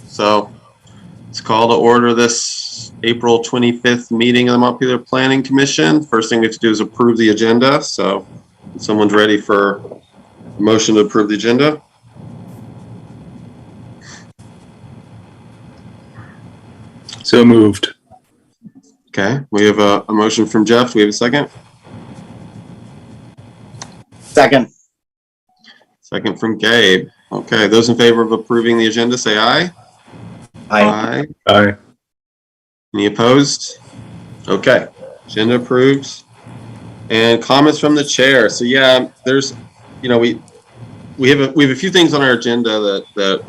So let's call to order this April 25th meeting of the Montpelier Planning Commission. First thing we have to do is approve the agenda. So if someone's ready for a motion to approve the agenda. So moved. Okay, we have a motion from Jeff. Do we have a second? Second. Second from Gabe. Okay, those in favor of approving the agenda, say aye. Aye. Aye. Any opposed? Okay, agenda approved. And comments from the chair. So yeah, there's, you know, we have a few things on our agenda that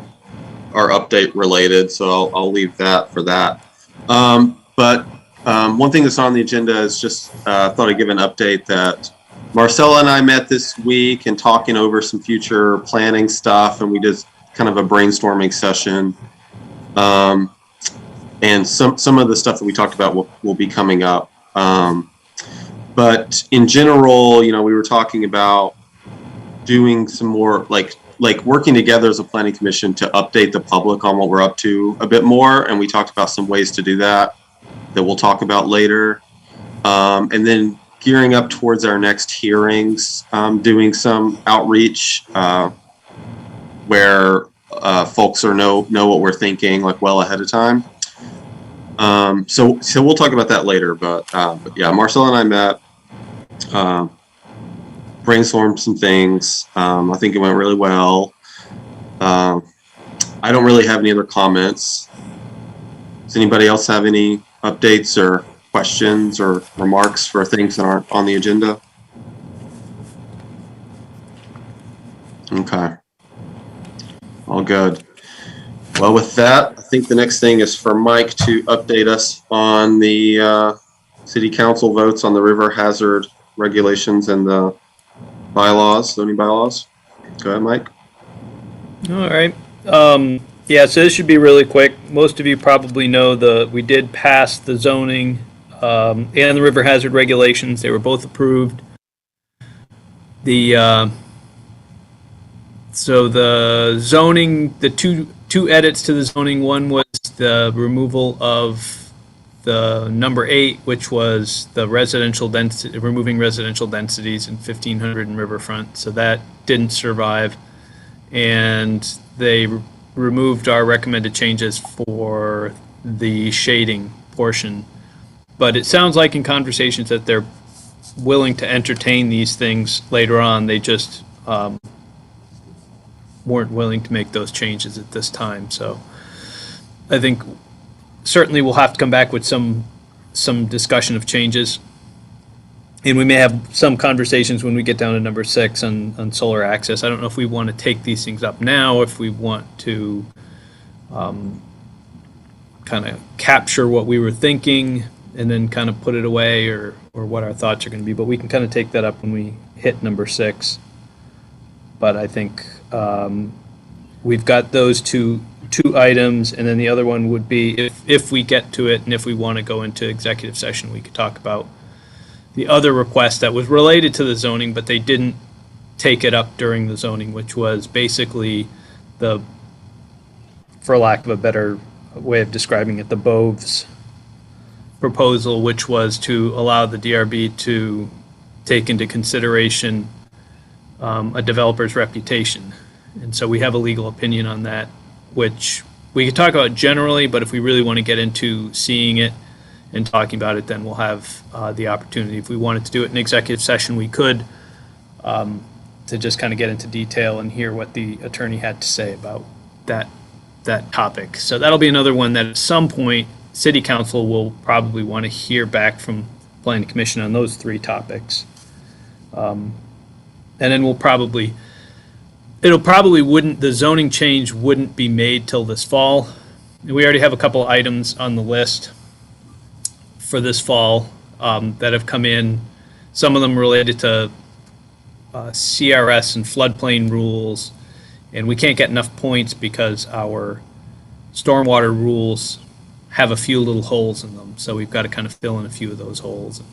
are update related. So I'll leave that for that. But one thing that's on the agenda is just thought I'd give an update that Marcella and I met this week and talking over some future planning stuff, and we did kind of a brainstorming session. And some of the stuff that we talked about will be coming up. But in general, you know, we were talking about doing some more like working together as a planning commission to update the public on what we're up to a bit more. And we talked about some ways to do that we'll talk about later. And then gearing up towards our next hearings, doing some outreach where folks know what we're thinking like well ahead of time. So we'll talk about that later. But yeah, Marcella and I met, brainstormed some things. I think it went really well. I don't really have any other comments. Does anybody else have any updates or questions or remarks for things that aren't on the agenda? Okay. All good. Well, with that, I think the next thing is for Mike to update us on the city council votes on the river hazard regulations and the bylaws, zoning bylaws. Go ahead, Mike. All right. Yeah, so this should be really quick. Most of you probably know we did pass the zoning and the river hazard regulations. They were both approved. So the zoning, the two edits to the zoning, one was the removal of the number 8, which was the residential density, removing residential densities in 1500 and Riverfront. So that didn't survive, and they removed our recommended changes for the shading portion. But it sounds like in conversations that they're willing to entertain these things later on. They just weren't willing to make those changes at this time. So I think certainly we'll have to come back with some discussion of changes. And we may have some conversations when we get down to number 6 on solar access. I don't know if we want to take these things up now, if we want to kind of capture what we were thinking and then kind of put it away, or what our thoughts are going to be. But we can kind of take that up when we hit number 6. But I think we've got those two items, and then the other one would be if we get to it and if we want to go into executive session, we could talk about the other request that was related to the zoning, but they didn't take it up during the zoning, which was basically for lack of a better way of describing it, the Boves proposal, which was to allow the DRB to take into consideration a developer's reputation. And so we have a legal opinion on that, which we could talk about generally, but if we really want to get into seeing it and talking about it, then we'll have the opportunity. If we wanted to do it in executive session, we could, to just kind of get into detail and hear what the attorney had to say about that topic. So that'll be another one that at some point City Council will probably want to hear back from Planning Commission on those 3 topics. And then the zoning change wouldn't be made till this fall. We already have a couple items on the list for this fall that have come in. Some of them related to CRS and floodplain rules, and we can't get enough points because our stormwater rules have a few little holes in them. So we've got to kind of fill in a few of those holes and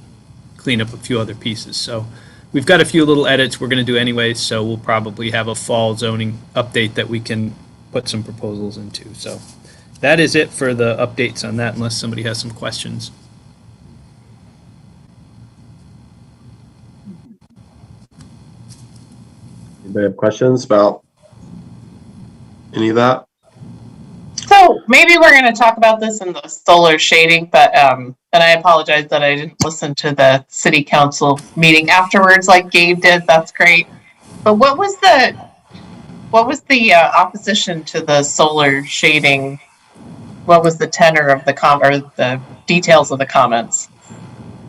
clean up a few other pieces. So we've got a few little edits we're going to do anyway, so we'll probably have a fall zoning update that we can put some proposals into. So that is it for the updates on that, unless somebody has some questions. Anybody have questions about any of that? So maybe we're going to talk about this in the solar shading, but and I apologize that I didn't listen to the city council meeting afterwards like Gabe did. That's great. But what was the opposition to the solar shading? What was the tenor of the or the details of the comments?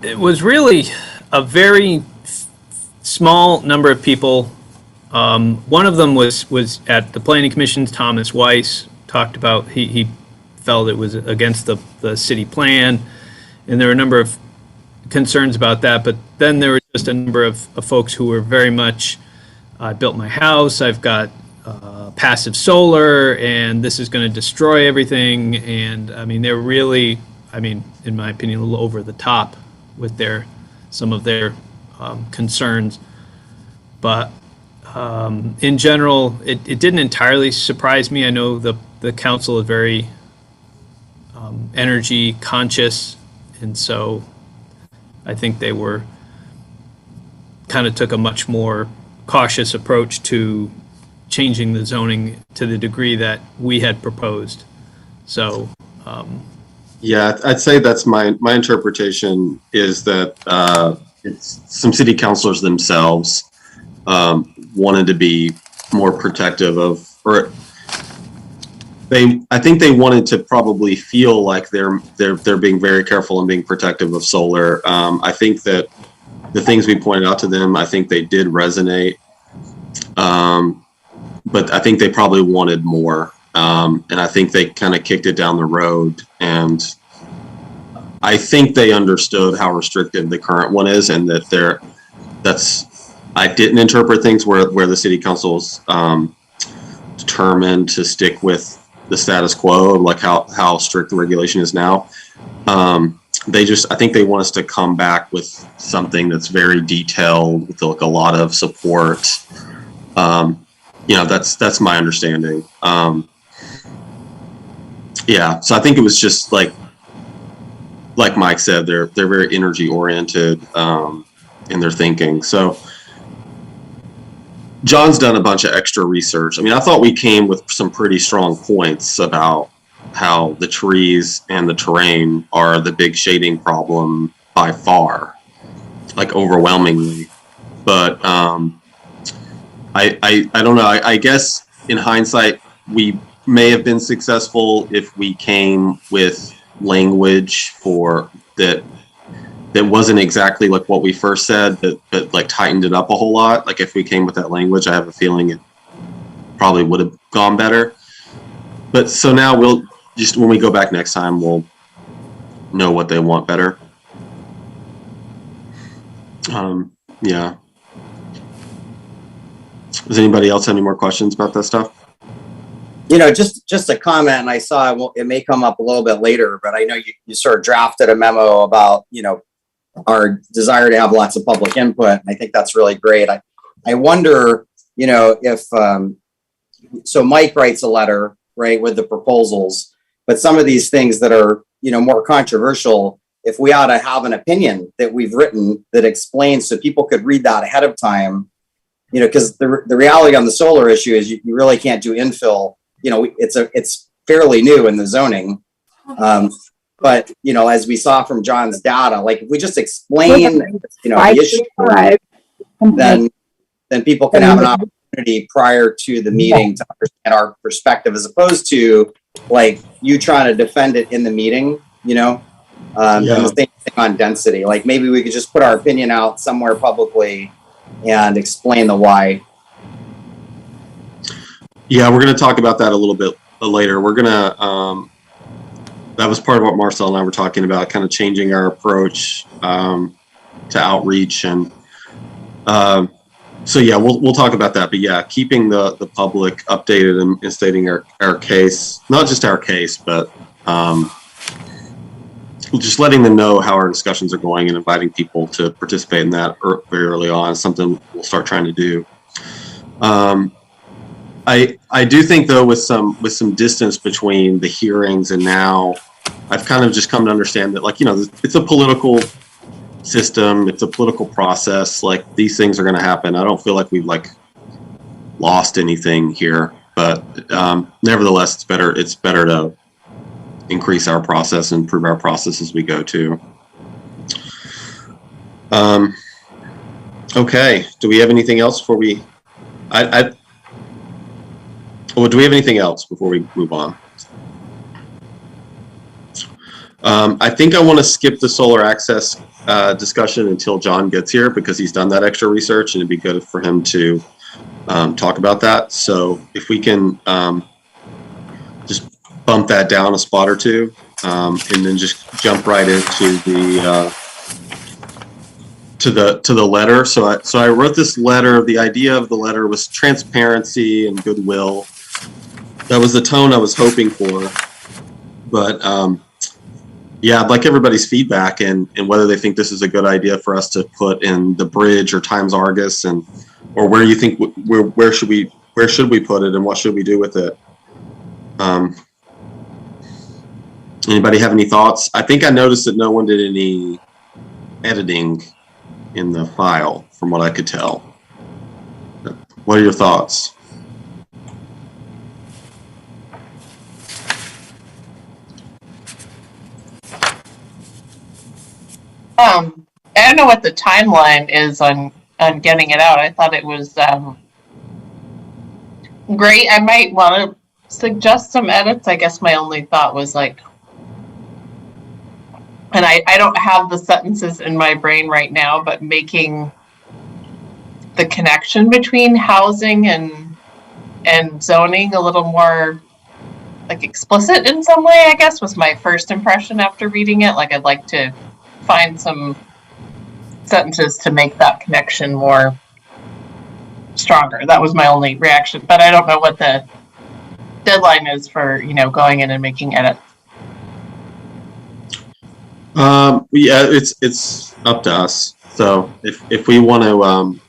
It was really a very small number of people. One of them was at the Planning Commission's Thomas Weiss, talked about, he felt it was against the city plan, and there were a number of concerns about that. But then there were just a number of folks who were very much, I built my house, I've got passive solar, and this is going to destroy everything. And I mean, they're really, I mean, in my opinion, a little over the top with some of their concerns. But in general, it didn't entirely surprise me. I know the council is very energy conscious, and so I think they were kind of took a much more cautious approach to changing the zoning to the degree that we had proposed. So Yeah, I'd say that's my interpretation is that it's some city councilors themselves wanted to be more protective of, or I think they wanted to probably feel like they're being very careful and being protective of solar. I think that the things we pointed out to them, I think they did resonate, but I think they probably wanted more, and I think they kind of kicked it down the road. And I think they understood how restrictive the current one is, and that I didn't interpret things where the city council's determined to stick with the status quo, like how strict the regulation is now. I think they want us to come back with something that's very detailed with like a lot of support. That's my understanding. Yeah, so I think it was just like Mike said, they're very energy oriented in their thinking. So John's done a bunch of extra research. I mean, I thought we came with some pretty strong points about how the trees and the terrain are the big shading problem by far, like overwhelmingly. But I don't know. I guess in hindsight, we may have been successful if we came with language for that wasn't exactly like what we first said, but like tightened it up a whole lot. Like if we came with that language, I have a feeling it probably would have gone better. But so now we'll just, when we go back next time, we'll know what they want better. Yeah. Does anybody else have any more questions about that stuff? Just a comment, and I saw it may come up a little bit later, but I know you sort of drafted a memo about, our desire to have lots of public input. And I think that's really great. I wonder, if, so Mike writes a letter, right, with the proposals, but some of these things that are, more controversial, if we ought to have an opinion that we've written that explains so people could read that ahead of time, because the reality on the solar issue is you really can't do infill. It's fairly new in the zoning. But, as we saw from John's data, like if we just explain, the issue, then people can have an opportunity prior to the meeting to understand our perspective, as opposed to like you trying to defend it in the meeting, and the same thing on density. Like maybe we could just put our opinion out somewhere publicly and explain the why. Yeah, we're going to talk about that a little bit later. We're going to, that was part of what Marcel and I were talking about, kind of changing our approach to outreach. And so, yeah, we'll talk about that. But yeah, keeping the public updated and stating our case, not just our case, but just letting them know how our discussions are going and inviting people to participate in that very early on is something we'll start trying to do. I do think though with some distance between the hearings and now, I've kind of just come to understand that, like, you know, it's a political system, it's a political process. Like, these things are going to happen. I don't feel like we've like lost anything here, but nevertheless, it's better to increase our process and improve our process as we go too. Okay. Do we have anything else before we? Do we have anything else before we move on? I think I want to skip the solar access discussion until John gets here, because he's done that extra research and it'd be good for him to talk about that. So if we can just bump that down a spot or two, and then just jump right into the to the letter. So I wrote this letter. The idea of the letter was transparency and goodwill. That was the tone I was hoping for. But yeah, I'd like everybody's feedback and whether they think this is a good idea for us to put in the Bridge or Times Argus, and or where you think where should we put it and what should we do with it. Anybody have any thoughts? I think I noticed that no one did any editing in the file, from what I could tell. What are your thoughts? I don't know what the timeline is on getting it out. I thought it was great. I might want to suggest some edits. I guess my only thought was like, and I don't have the sentences in my brain right now, but making the connection between housing and zoning a little more like explicit in some way, I guess, was my first impression after reading it. Like, I'd like to find some sentences to make that connection more stronger. That was my only reaction, but I don't know what the deadline is for, you know, going in and making edits. Yeah, it's up to us. So if we want to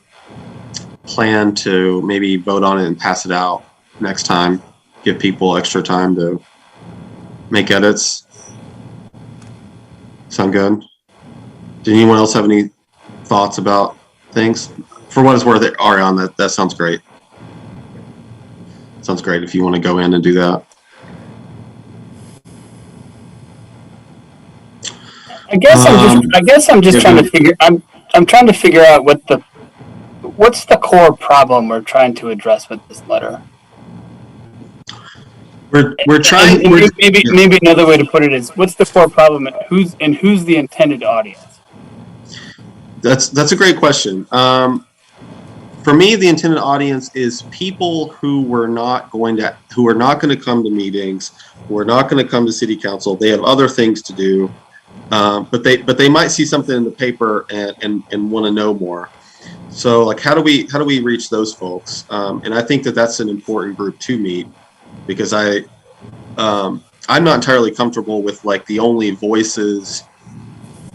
plan to maybe vote on it and pass it out next time, give people extra time to make edits. Sound good? Did anyone else have any thoughts about things? For what it's worth, Ariane, that sounds great. Sounds great if you want to go in and do that. I guess I'm just trying to figure. I'm trying to figure out what's the core problem we're trying to address with this letter. We're trying. Maybe another way to put it is, what's the core problem and who's the intended audience? That's a great question. For me, the intended audience is people who are not going to come to meetings, who are not going to come to city council. They have other things to do, but they might see something in the paper and want to know more. So, like, how do we reach those folks? And I think that's an important group to meet, because I'm not entirely comfortable with like the only voices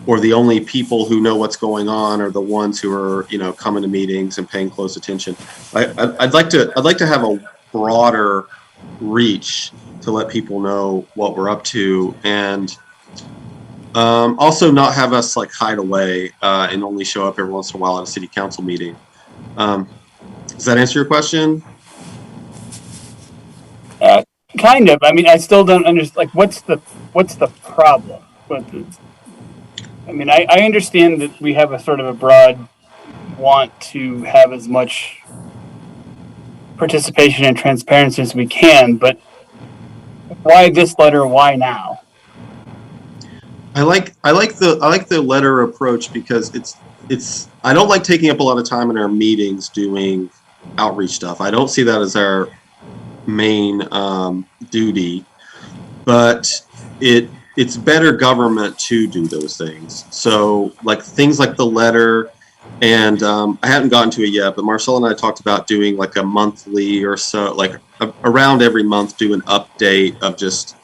or the only people who know what's going on are the ones who are, you know, coming to meetings and paying close attention. I'd like to have a broader reach to let people know what we're up to, and also not have us like hide away and only show up every once in a while at a city council meeting. Does that answer your question? Kind of. I mean, I still don't understand. Like, what's the problem? I mean, I understand that we have a sort of a broad want to have as much participation and transparency as we can, but why this letter? Why now? I like the letter approach because it's I don't like taking up a lot of time in our meetings doing outreach stuff. I don't see that as our main duty, but it's better government to do those things. So like things like the letter, and I haven't gotten to it yet, but Marcel and I talked about doing like a monthly or so, like around every month, do an update of just,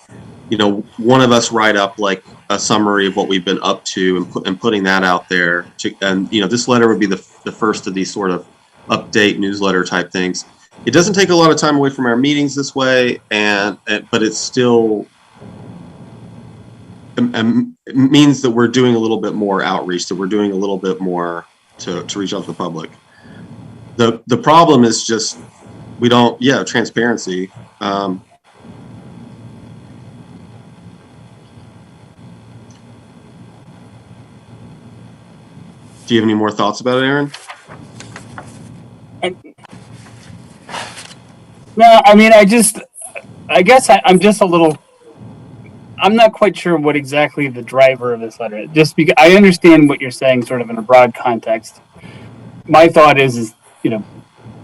you know, one of us write up like a summary of what we've been up to and putting that out there. And, you know, this letter would be the first of these sort of update newsletter type things. it doesn't take a lot of time away from our meetings this way, but it's still it means that we're doing a little bit more outreach, that we're doing a little bit more to reach out to the public. The problem is just we don't, transparency. Do you have any more thoughts about it, Aaron? No, I mean, I guess I'm just a little, I'm not quite sure what exactly the driver of this letter is, just because I understand what you're saying sort of in a broad context. My thought is,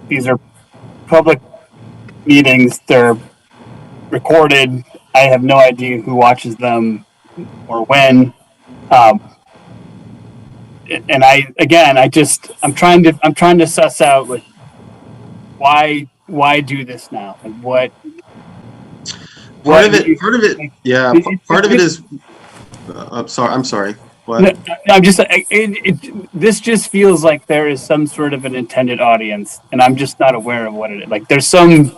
these are public meetings, they're recorded. I have no idea who watches them or when. And I'm trying to suss out like why do this now? Like part of it is. I'm sorry. What? No, I'm just. This just feels like there is some sort of an intended audience, and I'm just not aware of what it is. Like, there's some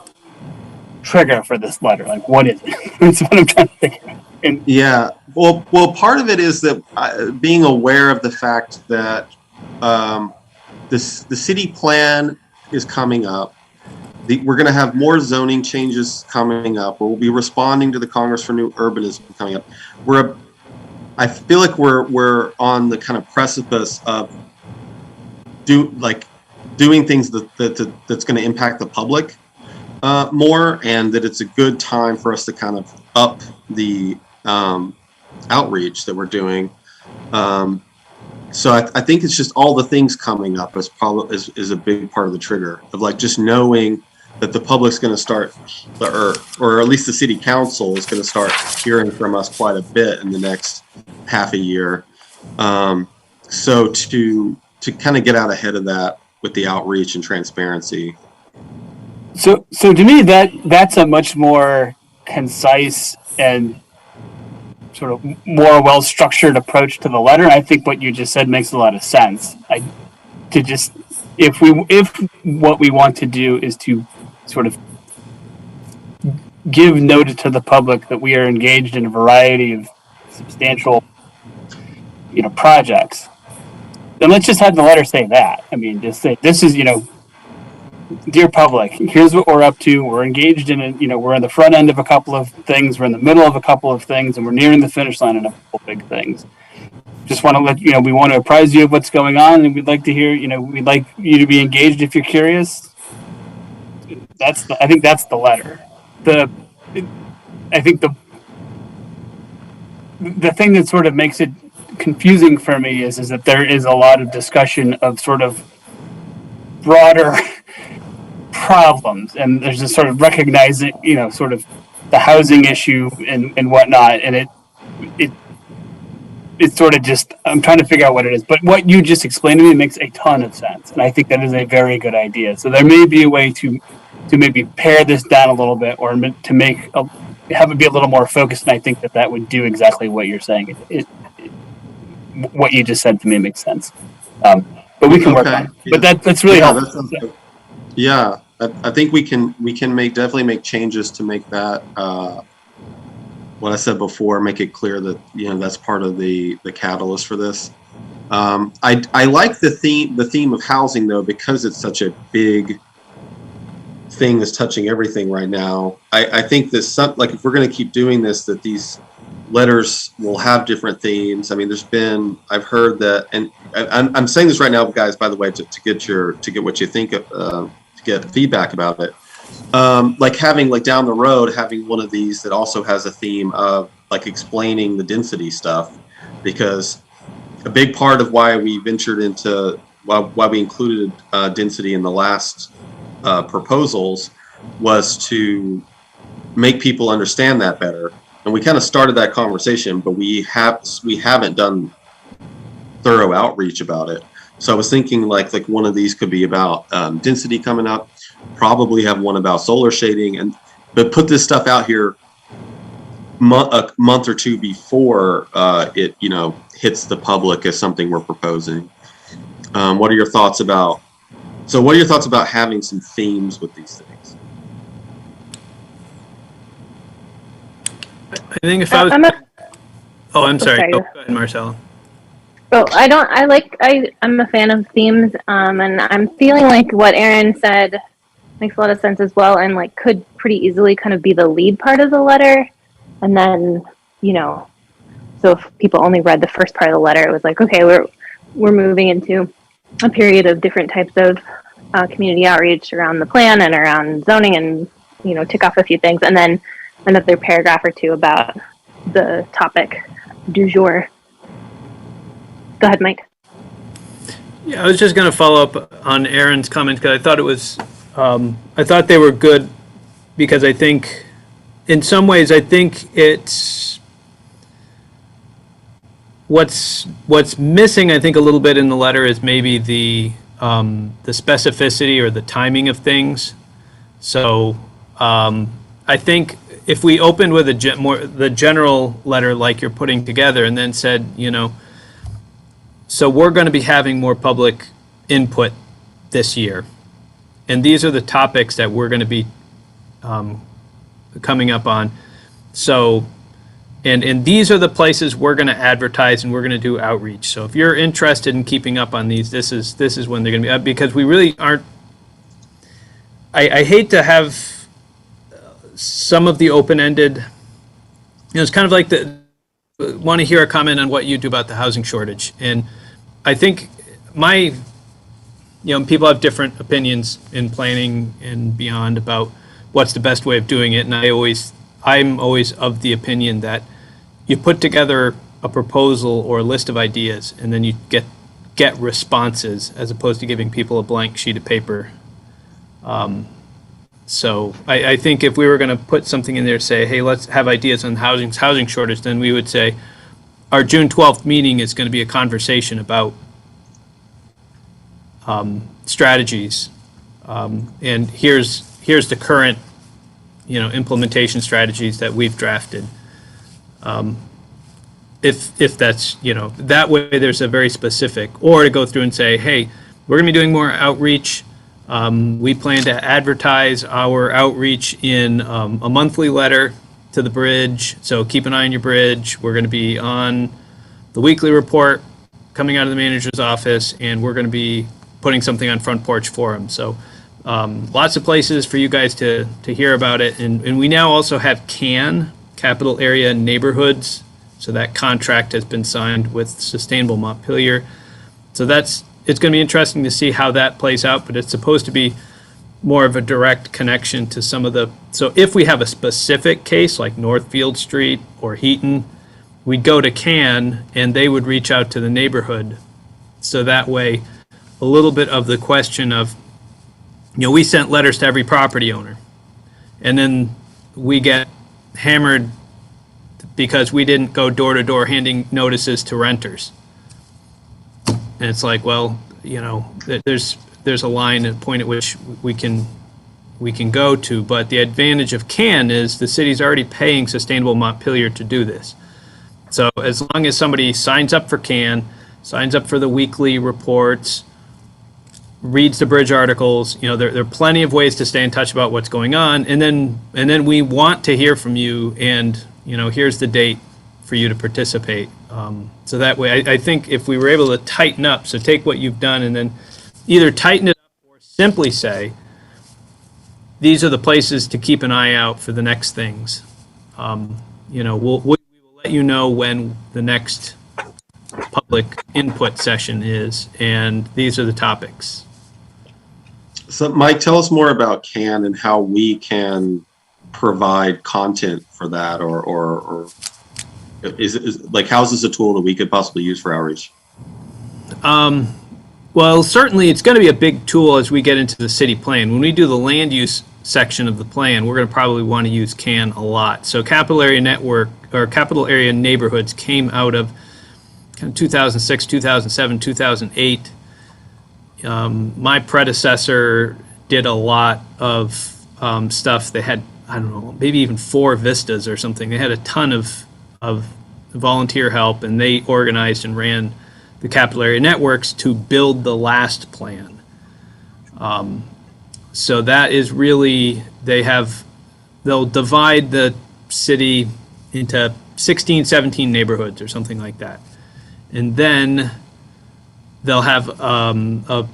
trigger for this letter. Like, what is it? That's what I'm trying to figure out. Well, part of it is that being aware of the fact that the city plan is coming up. We're going to have more zoning changes coming up. We'll be responding to the Congress for New Urbanism coming up. I feel like we're on the kind of precipice of doing things that's going to impact the public more, and that it's a good time for us to kind of up the outreach that we're doing. So I think it's just all the things coming up is a big part of the trigger of like just knowing that the public's going to start, or at least the city council is going to start hearing from us quite a bit in the next half a year. So to kind of get out ahead of that with the outreach and transparency. So to me, that's a much more concise and sort of more well-structured approach to the letter. I think what you just said makes a lot of sense. If what we want to do is to sort of give notice to the public that we are engaged in a variety of substantial, projects, then let's just have the letter say that. I mean, just say, this is, dear public, here's what we're up to. We're engaged in we're in the front end of a couple of things. We're in the middle of a couple of things, and we're nearing the finish line on a couple of big things. Just want to let we want to apprise you of what's going on, and we'd like to hear, we'd like you to be engaged if you're curious. I think that's the letter. I think the thing that sort of makes it confusing for me is that there is a lot of discussion of sort of broader problems, and there's this sort of recognizing, sort of the housing issue and whatnot, and it's sort of just, I'm trying to figure out what it is. But what you just explained to me makes a ton of sense, and I think that is a very good idea. So there may be a way to maybe pare this down a little bit, or to have it be a little more focused, and I think that would do exactly what you're saying. What you just said to me makes sense. But we can work on it. But that's really helpful. I think we can definitely make changes to make that what I said before, make it clear that that's part of the catalyst for this. I like the theme of housing though, because it's such a big thing that's touching everything right now. I think this, like, if we're going to keep doing this, that these letters will have different themes. I mean, I've heard that, and I'm saying this right now, guys, by the way, to get what you think of, to get feedback about it. Like having, like, down the road, having one of these that also has a theme of like explaining the density stuff, because a big part of why we ventured into why we included density in the last proposals was to make people understand that better. And we kind of started that conversation, but we haven't done thorough outreach about it. So I was thinking like one of these could be about density coming up, probably have one about solar shading, but put this stuff out here a month or two before it hits the public as something we're proposing. What are your thoughts about So what are your thoughts about having some themes with these things? I think if I was, I'm sorry. sorry. Go ahead, Marcella. Oh, I'm a fan of themes, and I'm feeling like what Aaron said makes a lot of sense as well, and like could pretty easily kind of be the lead part of the letter, and then, so if people only read the first part of the letter, it was like, okay, we're moving into a period of different types of community outreach around the plan and around zoning, and tick off a few things, and then another paragraph or two about the topic du jour. Go ahead, Mike. Yeah, I was just going to follow up on Aaron's comment because I thought it was, I thought they were good because I think, in some ways, I think it's what's missing. I think a little bit in the letter is maybe the specificity or the timing of things. So I think if we opened with the general letter like you're putting together, and then said, so we're going to be having more public input this year, and these are the topics that we're going to be coming up on. So, and these are the places we're going to advertise and we're going to do outreach. So if you're interested in keeping up on these, this is when they're going to be up, because we really aren't. I hate to have some of the open-ended. It's kind of like want to hear a comment on what you do about the housing shortage. And I think people have different opinions in planning and beyond about what's the best way of doing it. And I'm always of the opinion that you put together a proposal or a list of ideas, and then you get responses as opposed to giving people a blank sheet of paper. So I think if we were going to put something in there, say, hey, let's have ideas on housing shortage, then we would say our June 12th meeting is going to be a conversation about strategies, and here's the current implementation strategies that we've drafted. If that's that way, there's a very specific, or to go through and say, hey, we're going to be doing more outreach. We plan to advertise our outreach in a monthly letter to the bridge, so keep an eye on your bridge. We're going to be on the weekly report coming out of the manager's office, and we're going to be putting something on Front Porch Forum. So lots of places for you guys to hear about it. And we now also have Capital Area Neighborhoods. So that contract has been signed with Sustainable Montpelier. So it's going to be interesting to see how that plays out, but it's supposed to be more of a direct connection to some of the, so if we have a specific case like Northfield Street or Heaton, we'd go to CAN and they would reach out to the neighborhood. So that way, a little bit of the question of, we sent letters to every property owner, and then we get hammered because we didn't go door to door handing notices to renters. And it's like, well, there's a line and point at which we can go to, but the advantage of CAN is the city's already paying Sustainable Montpelier to do this. So as long as somebody signs up for CAN, signs up for the weekly reports, reads the bridge articles, there are plenty of ways to stay in touch about what's going on, and then we want to hear from you, and here's the date for you to participate. So that way, I think if we were able to tighten up, so take what you've done and then either tighten it up or simply say, these are the places to keep an eye out for the next things. We will let you know when the next public input session is, and these are the topics. So Mike, tell us more about CAN and how we can provide content for that, or is like, how is this a tool that we could possibly use for outreach? Well, certainly it's going to be a big tool as we get into the city plan. When we do the land use section of the plan, we're going to probably want to use CAN a lot. So Capital Area Network, or Capital Area Neighborhoods, came out of kind of 2006, 2007, 2008. My predecessor did a lot of stuff. They had, I don't know, maybe even 4 vistas or something. They had a ton of volunteer help, and they organized and ran the Capital Area Networks to build the last plan. So that is really, they'll divide the city into 16, 17 neighborhoods or something like that. And then they'll have a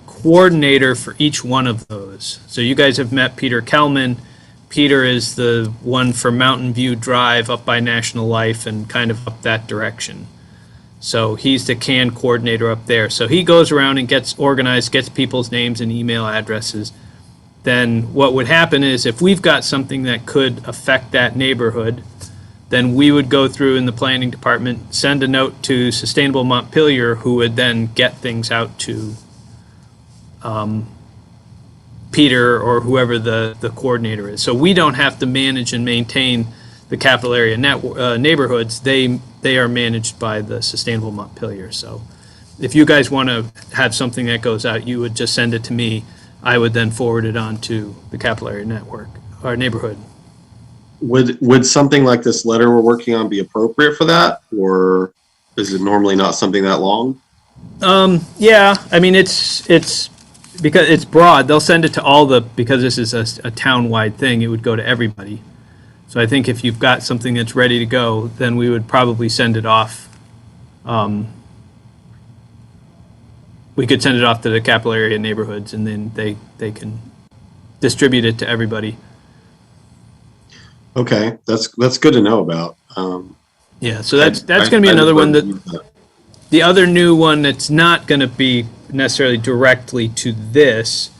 coordinator for each one of those. So you guys have met Peter Kelman. Peter is the one for Mountain View Drive up by National Life and kind of up that direction. So he's the CAN coordinator up there. So he goes around and gets organized, gets people's names and email addresses. Then what would happen is if we've got something that could affect that neighborhood, then we would go through in the planning department, send a note to Sustainable Montpelier, who would then get things out to Peter or whoever the coordinator is. So we don't have to manage and maintain the capital area neighborhoods. They are managed by the Sustainable Montpelier. So if you guys want to have something that goes out, you would just send it to me. I would then forward it on to the capital area network, or neighborhood. Would something like this letter we're working on be appropriate for that, or is it normally not something that long? Yeah, I mean it's because it's broad. They'll send it to because this is a town-wide thing. It would go to everybody. So I think if you've got something that's ready to go, then we would probably send it off. We could send it off to the capital area neighborhoods, and then they can distribute it to everybody. Okay, that's good to know about. Yeah, so that's going to be another one that the other new one that's not going to be necessarily directly to this,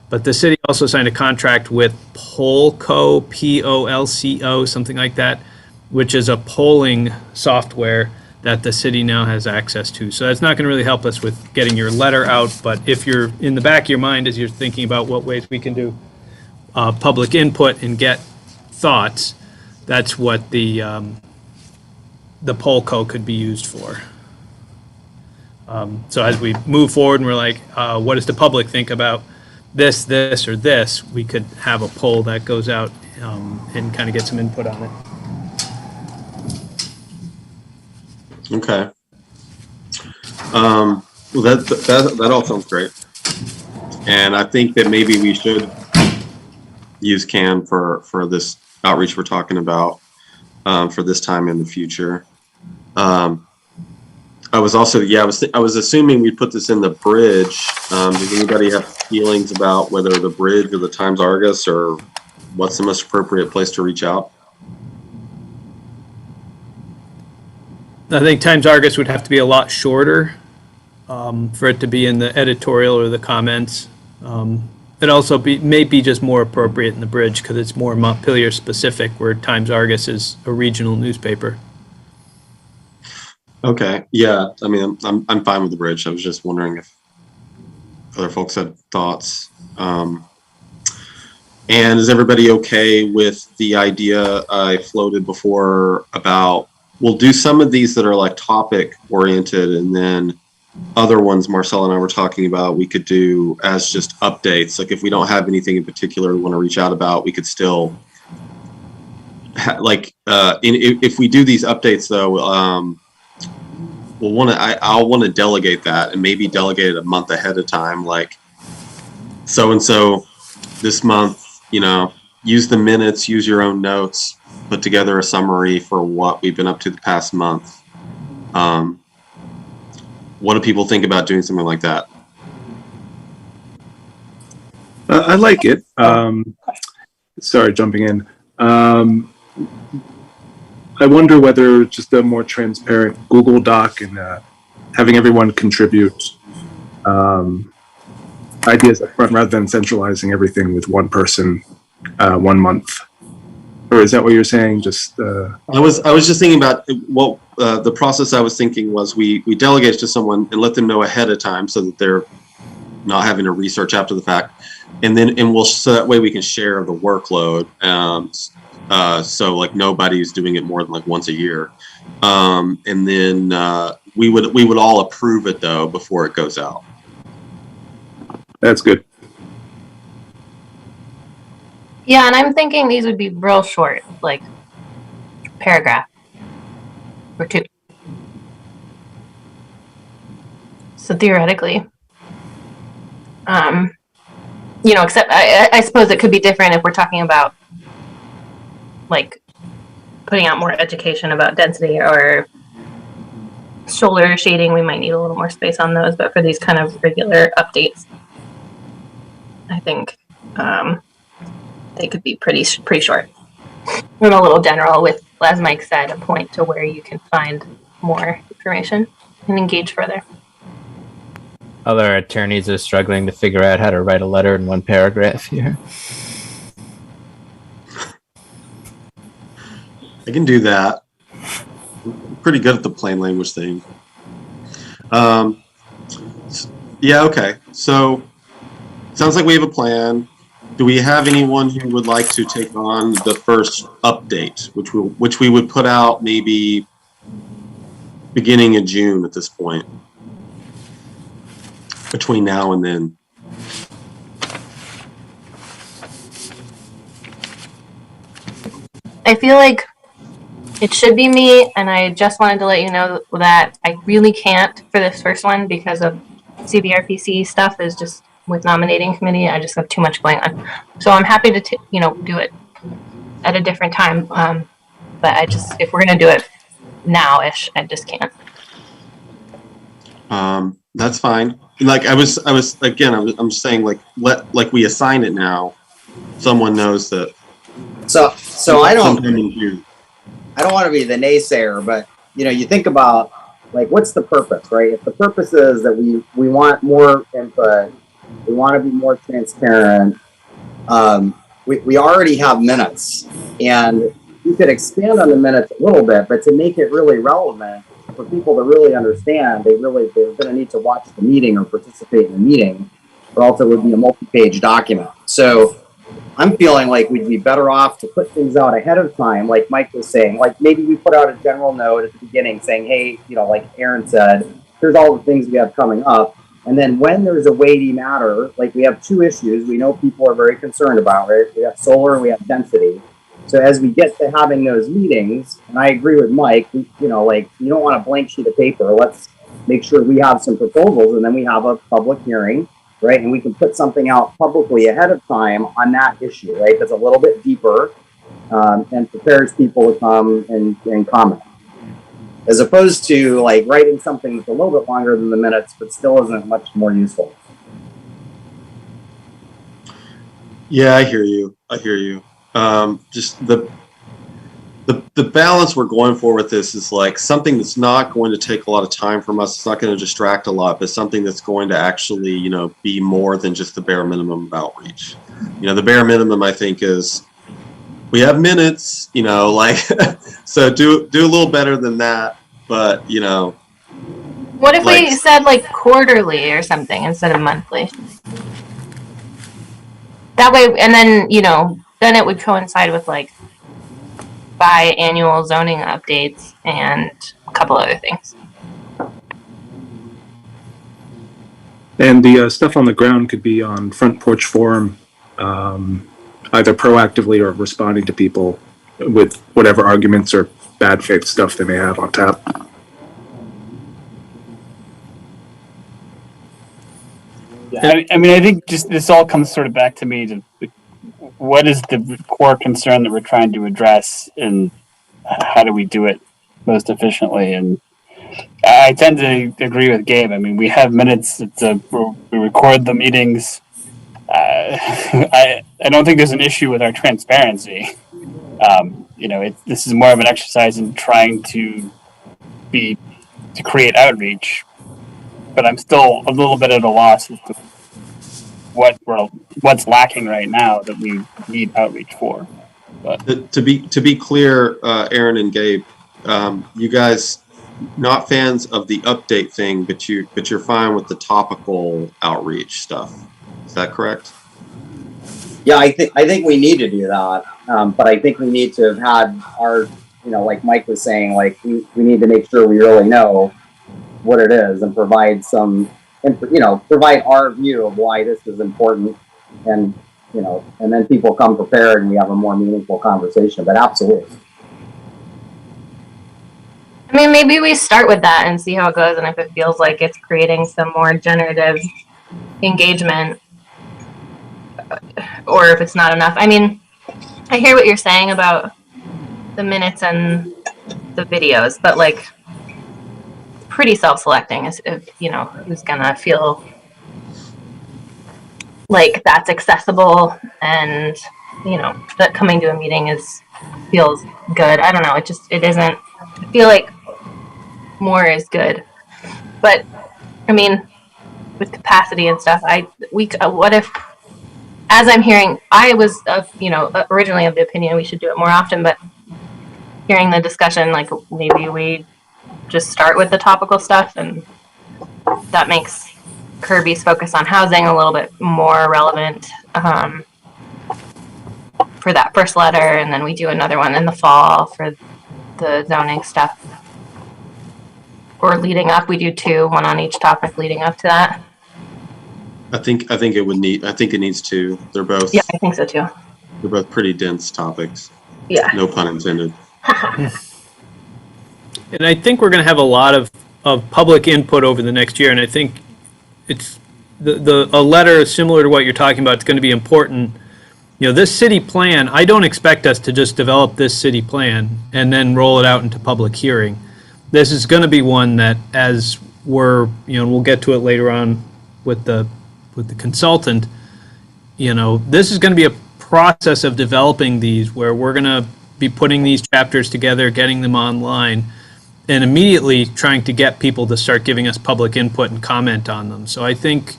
but the city also signed a contract with Polco, Polco, something like that, which is a polling software that the city now has access to. So that's not going to really help us with getting your letter out, but if you're in the back of your mind as you're thinking about what ways we can do public input and get thoughts, that's what the Polco could be used for. So as we move forward and we're like, what does the public think about this, or this, we could have a poll that goes out and kind of get some input on it. Okay. Well, that all sounds great, and I think that maybe we should use CAN for this outreach we're talking about for this time in the future. I was also, I was assuming we'd put this in the bridge. Does anybody have feelings about whether the bridge or the Times Argus, or what's the most appropriate place to reach out? I think Times Argus would have to be a lot shorter for it to be in the editorial or the comments. It also may be just more appropriate in the bridge because it's more Montpelier specific, where Times Argus is a regional newspaper. Okay. Yeah. I mean, I'm fine with the bridge. I was just wondering if other folks had thoughts. And is everybody okay with the idea I floated before about, we'll do some of these that are like topic oriented, and then other ones Marcel and I were talking about, we could do as just updates. Like if we don't have anything in particular we want to reach out about, we could still if we do these updates though, I'll want to delegate that, and maybe delegate it a month ahead of time. Like so this month, use the minutes, use your own notes, put together a summary for what we've been up to the past month. What do people think about doing something like that? I like it. Sorry, jumping in. I wonder whether just a more transparent Google Doc and having everyone contribute ideas up front rather than centralizing everything with one person 1 month. Or is that what you're saying? Just I was just thinking about what the process I was thinking was we delegate it to someone and let them know ahead of time so that they're not having to research after the fact, so that way we can share the workload. So like nobody's doing it more than like once a year, and then we would all approve it though before it goes out. That's good. Yeah, and I'm thinking these would be real short, like paragraph or two. So theoretically, Except I suppose it could be different if we're talking about like putting out more education about density or solar shading. We might need a little more space on those, but for these kind of regular updates, I think they could be pretty short and a little general with, as Mike said, a point to where you can find more information and engage further. Other attorneys are struggling to figure out how to write a letter in one paragraph here. I can do that. I'm pretty good at the plain language thing. Yeah, okay. So sounds like we have a plan. Do we have anyone who would like to take on the first update, which we would put out maybe beginning in June at this point, between now and then? I feel like it should be me, and I just wanted to let you know that I really can't for this first one because of CBRPC stuff is just with nominating committee. I just have too much going on. So I'm happy to, do it at a different time. But if we're going to do it now-ish, I just can't. That's fine. Like I'm saying like we assign it now. Someone knows that. So I don't want to be the naysayer, but you think about like what's the purpose, right? If the purpose is that we want more input, we want to be more transparent. We already have minutes, and you could expand on the minutes a little bit, but to make it really relevant for people to really understand, they're going to need to watch the meeting or participate in the meeting, or else it would be a multi-page document. So I'm feeling like we'd be better off to put things out ahead of time, like Mike was saying. Like maybe we put out a general note at the beginning saying, hey, like Aaron said, here's all the things we have coming up. And then when there's a weighty matter, like we have two issues we know people are very concerned about, right? We have solar and we have density. So as we get to having those meetings, and I agree with Mike, you don't want a blank sheet of paper. Let's make sure we have some proposals, and then we have a public hearing, right? And we can put something out publicly ahead of time on that issue, right? That's a little bit deeper and prepares people to come and comment. As opposed to like writing something that's a little bit longer than the minutes, but still isn't much more useful. Yeah, I hear you. Just the balance we're going for with this is like something that's not going to take a lot of time from us. It's not going to distract a lot, but something that's going to actually, be more than just the bare minimum of outreach. The bare minimum I think is we have minutes, so do a little better than that. But what if we said like quarterly or something instead of monthly? That way, and then then it would coincide with like biannual zoning updates and a couple other things. And the stuff on the ground could be on Front Porch Forum, either proactively or responding to people with whatever arguments or bad faith stuff they may have on tap. I mean, I think just this all comes sort of back to me to what is the core concern that we're trying to address, and how do we do it most efficiently? And I tend to agree with Gabe. I mean, we have minutes. We record the meetings. I don't think there's an issue with our transparency. This is more of an exercise in trying to create outreach. But I'm still a little bit at a loss as to what's lacking right now that we need outreach for. But to be clear, Aaron and Gabe, you guys not fans of the update thing, but you're fine with the topical outreach stuff. Is that correct? Yeah, I think we need to do that, but I think we need to have had our, like Mike was saying, like we need to make sure we really know what it is and provide provide our view of why this is important, and then people come prepared and we have a more meaningful conversation. But absolutely. I mean, maybe we start with that and see how it goes, and if it feels like it's creating some more generative, engagement, or if it's not enough. I mean, I hear what you're saying about the minutes and the videos, but like, pretty self-selecting is if, you know, who's gonna feel like that's accessible and, you know, that coming to a meeting feels good. I don't know. It isn't, I feel like more is good. But I mean, with capacity and stuff, what if, as I'm hearing, I was, you know, originally of the opinion we should do it more often, but hearing the discussion, like maybe we just start with the topical stuff, and that makes Kirby's focus on housing a little bit more relevant for that first letter, and then we do another one in the fall for the zoning stuff. Or leading up, we do two, one on each topic leading up to that. I think it needs to. They're both. Yeah, I think so too. They're both pretty dense topics. Yeah. No pun intended. And I think we're going to have a lot of public input over the next year, and I think it's a letter similar to what you're talking about. It's going to be important. You know, this city plan, I don't expect us to just develop this city plan and then roll it out into public hearing. This is going to be one that, as we're, you know, we'll get to it later on with the consultant, you know, this is going to be a process of developing these where we're going to be putting these chapters together, getting them online, and immediately trying to get people to start giving us public input and comment on them. So I think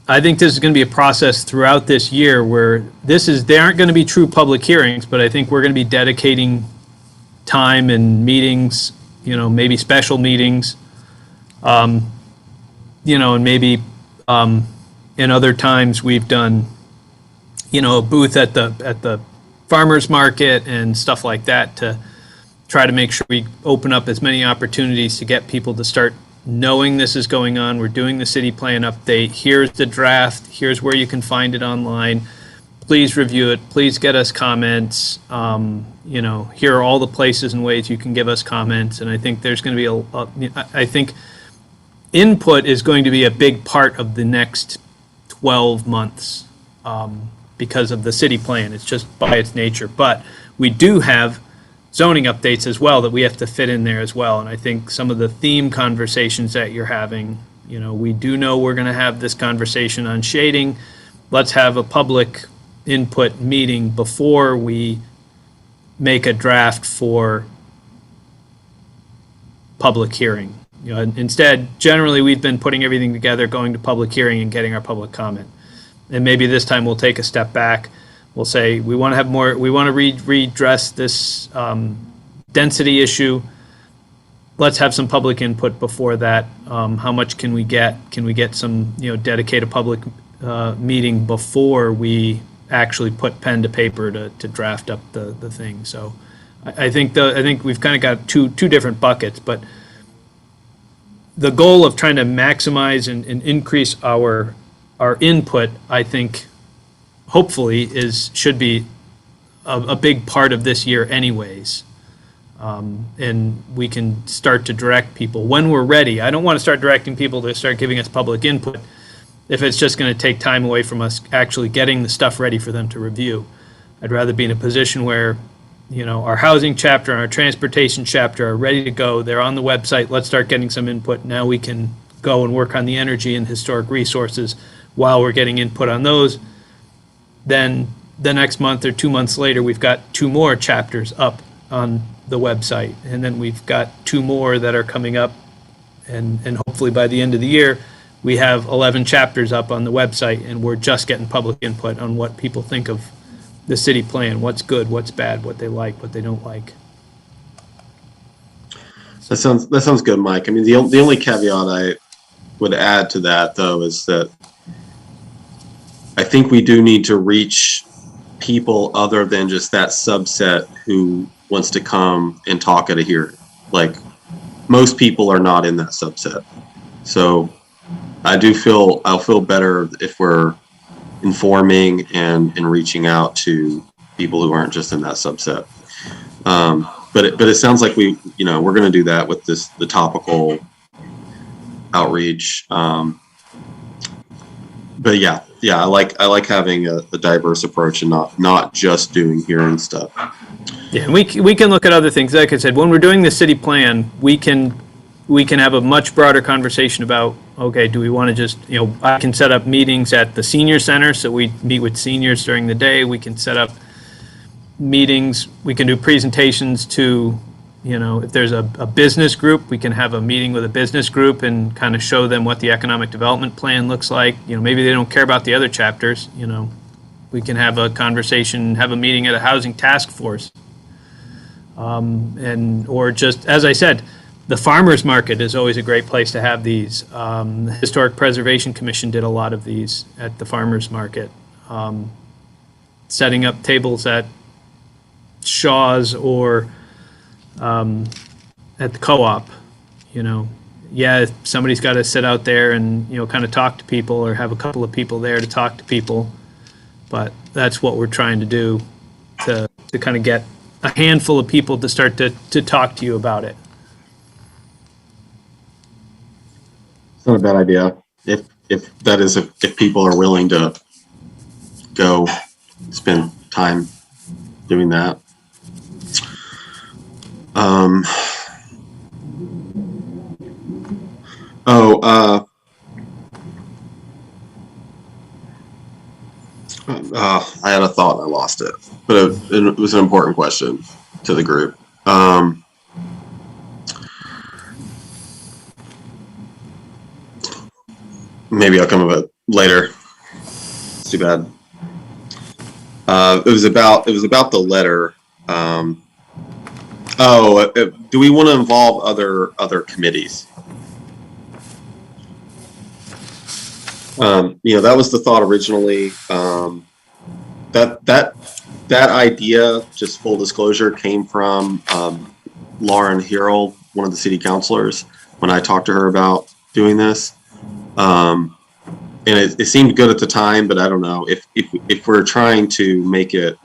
this is going to be a process throughout this year where they aren't going to be true public hearings, but I think we're going to be dedicating time and meetings, you know, maybe special meetings, you know, and maybe in other times we've done, you know, a booth at the farmers market and stuff like that to try to make sure we open up as many opportunities to get people to start knowing this is going on. We're doing the city plan update. Here's the draft. Here's where you can find it online. Please review it. Please get us comments. You know, here are all the places and ways you can give us comments. And I think there's going to be I think input is going to be a big part of the next 12 months because of the city plan. It's just by its nature. But we do have zoning updates as well that we have to fit in there as well. And I think some of the theme conversations that you're having, you know, we do know we're going to have this conversation on shading. Let's have a public input meeting before we make a draft for public hearing. You know, instead, generally we've been putting everything together, going to public hearing and getting our public comment. And maybe this time we'll take a step back. We'll say we want to have more. We want to redress this density issue. Let's have some public input before that. How much can we get? Can we get some, you know, dedicated public meeting before we actually put pen to paper to draft up the thing? So I think we've kind of got two different buckets, but the goal of trying to maximize and increase our input, I think, hopefully should be a big part of this year anyways. And we can start to direct people when we're ready. I don't want to start directing people to start giving us public input if it's just going to take time away from us actually getting the stuff ready for them to review. I'd rather be in a position where, you know, our housing chapter and our transportation chapter are ready to go. They're on the website. Let's start getting some input. Now we can go and work on the energy and historic resources while we're getting input on those. Then the next month or 2 months later, we've got 2 more chapters up on the website. And then we've got 2 more that are coming up. And hopefully by the end of the year, we have 11 chapters up on the website, and we're just getting public input on what people think of the city plan, what's good, what's bad, what they like, what they don't like. That sounds good, Mike. I mean, the only caveat I would add to that, though, is that I think we do need to reach people other than just that subset who wants to come and talk at a hearing. Like, most people are not in that subset. So I'll feel better if we're informing and reaching out to people who aren't just in that subset. But it sounds like we're going to do that with the topical outreach. but yeah, I like having a diverse approach and not just doing hearing stuff. Yeah, we can look at other things. Like I said, when we're doing the city plan, we can have a much broader conversation about, okay, do we want to just, I can set up meetings at the senior center, so we meet with seniors during the day. We can set up meetings, we can do presentations to, if there's a business group, we can have a meeting with a business group and kind of show them what the economic development plan looks like. Maybe they don't care about the other chapters, we can have a conversation, have a meeting at a housing task force. Or just, as I said, the farmers market is always a great place to have these. The Historic Preservation Commission did a lot of these at the farmers market. Setting up tables at Shaw's or at the co-op, somebody's got to sit out there and, kind of talk to people or have a couple of people there to talk to people. But that's what we're trying to do to kind of get a handful of people to start to talk to you about it. It's not a bad idea. If people are willing to go spend time doing that. I had a thought and I lost it, but it was an important question to the group. Maybe I'll come up with it later. It's too bad. It was about the letter. Do we want to involve other committees? That was the thought originally. That idea, just full disclosure, came from Lauren Herold, one of the city councilors, when I talked to her about doing this. And it seemed good at the time, but I don't know if we're trying to make it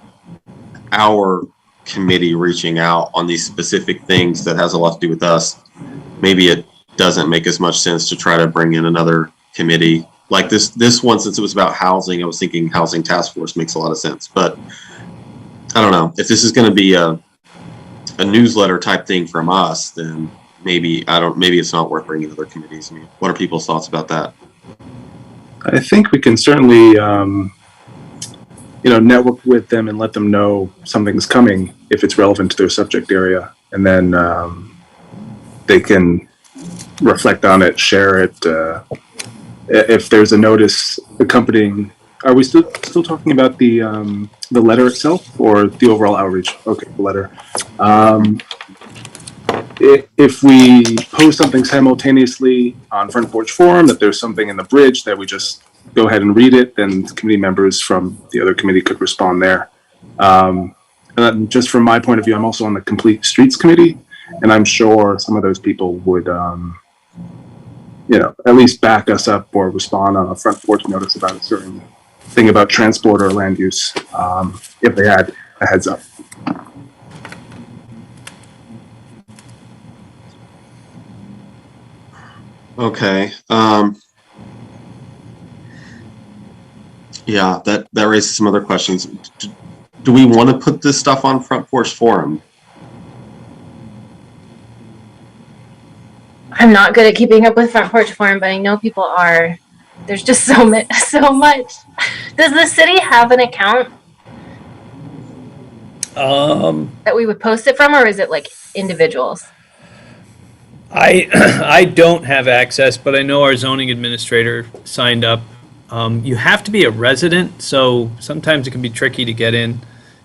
our committee reaching out on these specific things that has a lot to do with us, maybe it doesn't make as much sense to try to bring in another committee like this one. Since it was about housing, I was thinking housing task force makes a lot of sense, but I don't know if this is going to be a newsletter type thing from us, then maybe it's not worth bringing other committees. I mean, what are people's thoughts about that? I think we can certainly, network with them and let them know something's coming if it's relevant to their subject area, and then they can reflect on it, share it. If there's a notice accompanying, are we still talking about the letter itself or the overall outreach? Okay, the letter. If we post something simultaneously on Front Porch Forum, that there's something in the bridge that we just go ahead and read it, then committee members from the other committee could respond there. And then just from my point of view, I'm also on the Complete Streets Committee, and I'm sure some of those people would, at least back us up or respond on a front porch notice about a certain thing about transport or land use, if they had a heads up. Okay. Yeah, that raises some other questions. Do we want to put this stuff on Front Porch Forum? I'm not good at keeping up with Front Porch Forum, but I know people are. There's just so much. Does the city have an account that we would post it from, or is it like individuals? I don't have access, but I know our zoning administrator signed up. You have to be a resident, so sometimes it can be tricky to get in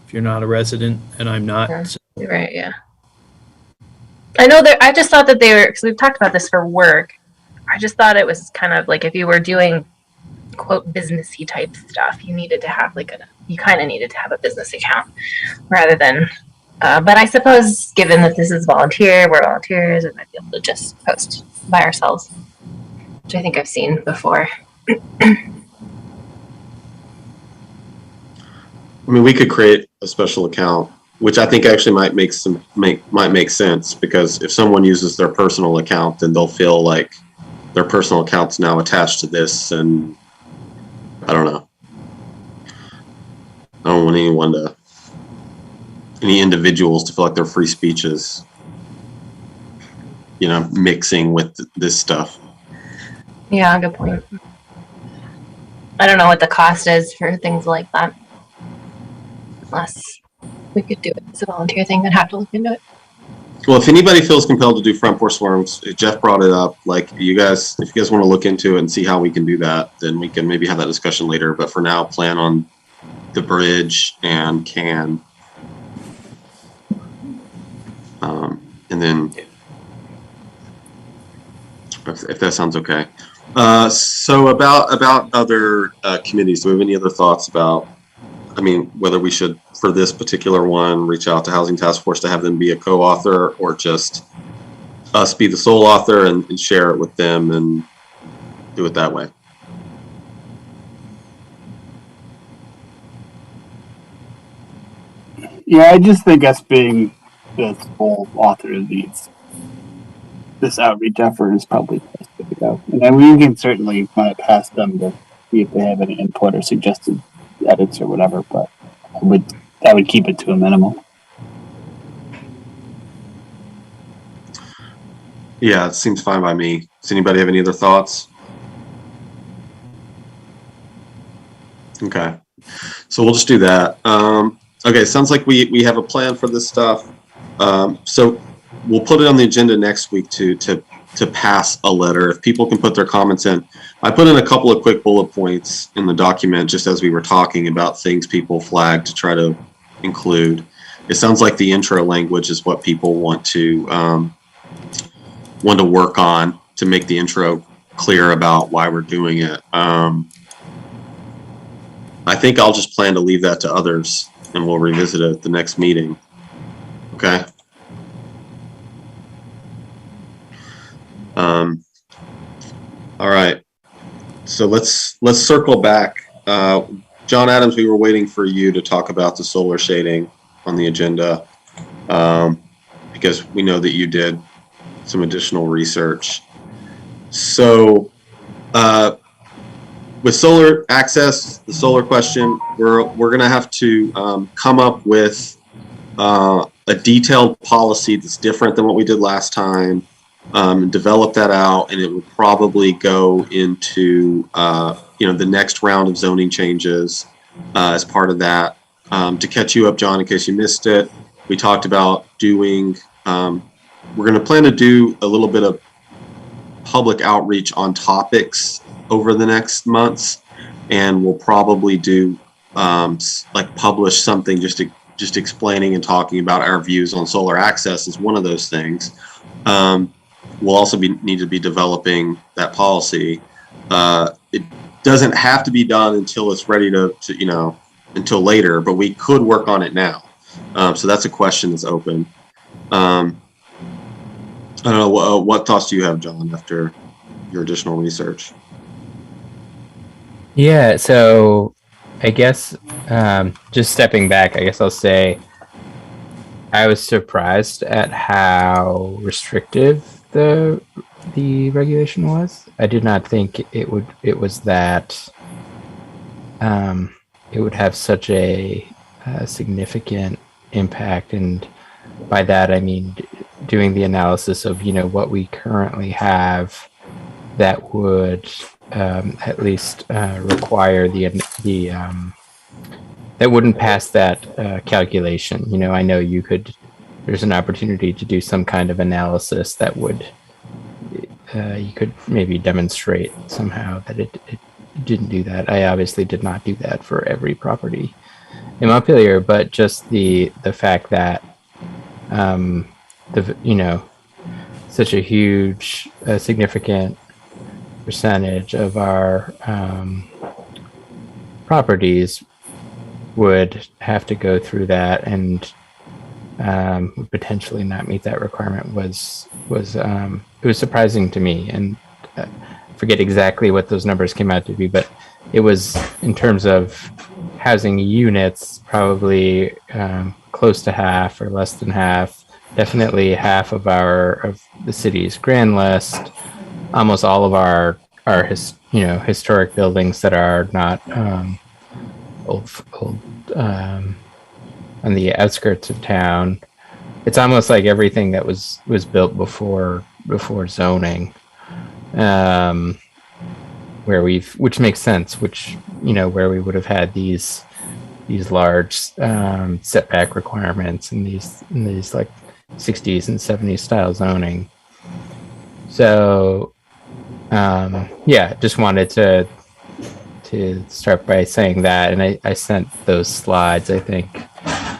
if you're not a resident, and I'm not. Yeah, so. you're right, yeah. I know that I just thought that they were, because we've talked about this for work. I just thought it was kind of like if you were doing quote businessy type stuff, you needed to have you kind of needed to have a business account rather than. But I suppose, given that this is volunteer, we're volunteers, we might be able to just post by ourselves, which I think I've seen before. I mean, we could create a special account, which I think actually might make sense, because if someone uses their personal account, then they'll feel like their personal account's now attached to this, and I don't know. I don't want any individuals to feel like their free speech is, mixing with this stuff. Yeah, good point. I don't know what the cost is for things like that. Unless we could do it as a volunteer thing, I'd have to look into it. Well, if anybody feels compelled to do front porch forums, Jeff brought it up. Like, if you guys want to look into it and see how we can do that, then we can maybe have that discussion later. But for now, plan on the bridge and can. And then, if that sounds okay. So about other committees, do we have any other thoughts about, whether we should, for this particular one, reach out to Housing Task Force to have them be a co-author, or just us be the sole author and share it with them and do it that way? Yeah, I just think us being the sole author of this outreach effort is probably the best way to go. And then we can certainly run it past them to see if they have any input or suggested edits or whatever, but I would keep it to a minimum. Yeah, it seems fine by me. Does anybody have any other thoughts? Okay, so we'll just do that. Okay, sounds like we have a plan for this stuff. So we'll put it on the agenda next week to pass a letter. If people can put their comments in. I put in a couple of quick bullet points in the document just as we were talking about things people flagged to try to include. It sounds like the intro language is what people want to work on to make the intro clear about why we're doing it. I think I'll just plan to leave that to others, and we'll revisit it at the next meeting. Okay. All right. So let's circle back. John Adams, we were waiting for you to talk about the solar shading on the agenda, because we know that you did some additional research. So with solar access, the solar question, we're going to have to come up with a detailed policy that's different than what we did last time, and develop that out, and it would probably go into the next round of zoning changes as part of that. To catch you up, John, in case you missed it, we talked about doing, we're going to plan to do a little bit of public outreach on topics over the next months, and we'll probably do publish something just explaining and talking about our views on solar access is one of those things. We'll also need to be developing that policy. It doesn't have to be done until it's ready to until later, but we could work on it now. So that's a question that's open. I don't know, what thoughts do you have, John, after your additional research? Yeah, so I guess just stepping back, I guess I'll say I was surprised at how restrictive the regulation was. I did not think it was that it would have such a significant impact, and by that I mean doing the analysis of what we currently have that would at least require the that wouldn't pass that calculation. I know there's an opportunity to do some kind of analysis that would you could maybe demonstrate somehow that it didn't do that. I obviously did not do that for every property in Montpelier, but just the fact that such a huge significant percentage of our properties would have to go through that and would potentially not meet that requirement was it was surprising to me, and forget exactly what those numbers came out to be, but it was, in terms of housing units, probably close to half or less than half, definitely half of the city's grand list, almost all of our historic buildings that are not old on the outskirts of town. It's almost like everything that was built before zoning, which makes sense, where we would have had these large setback requirements and these like 60s and 70s style zoning. So just wanted to start by saying that, and I sent those slides, I think,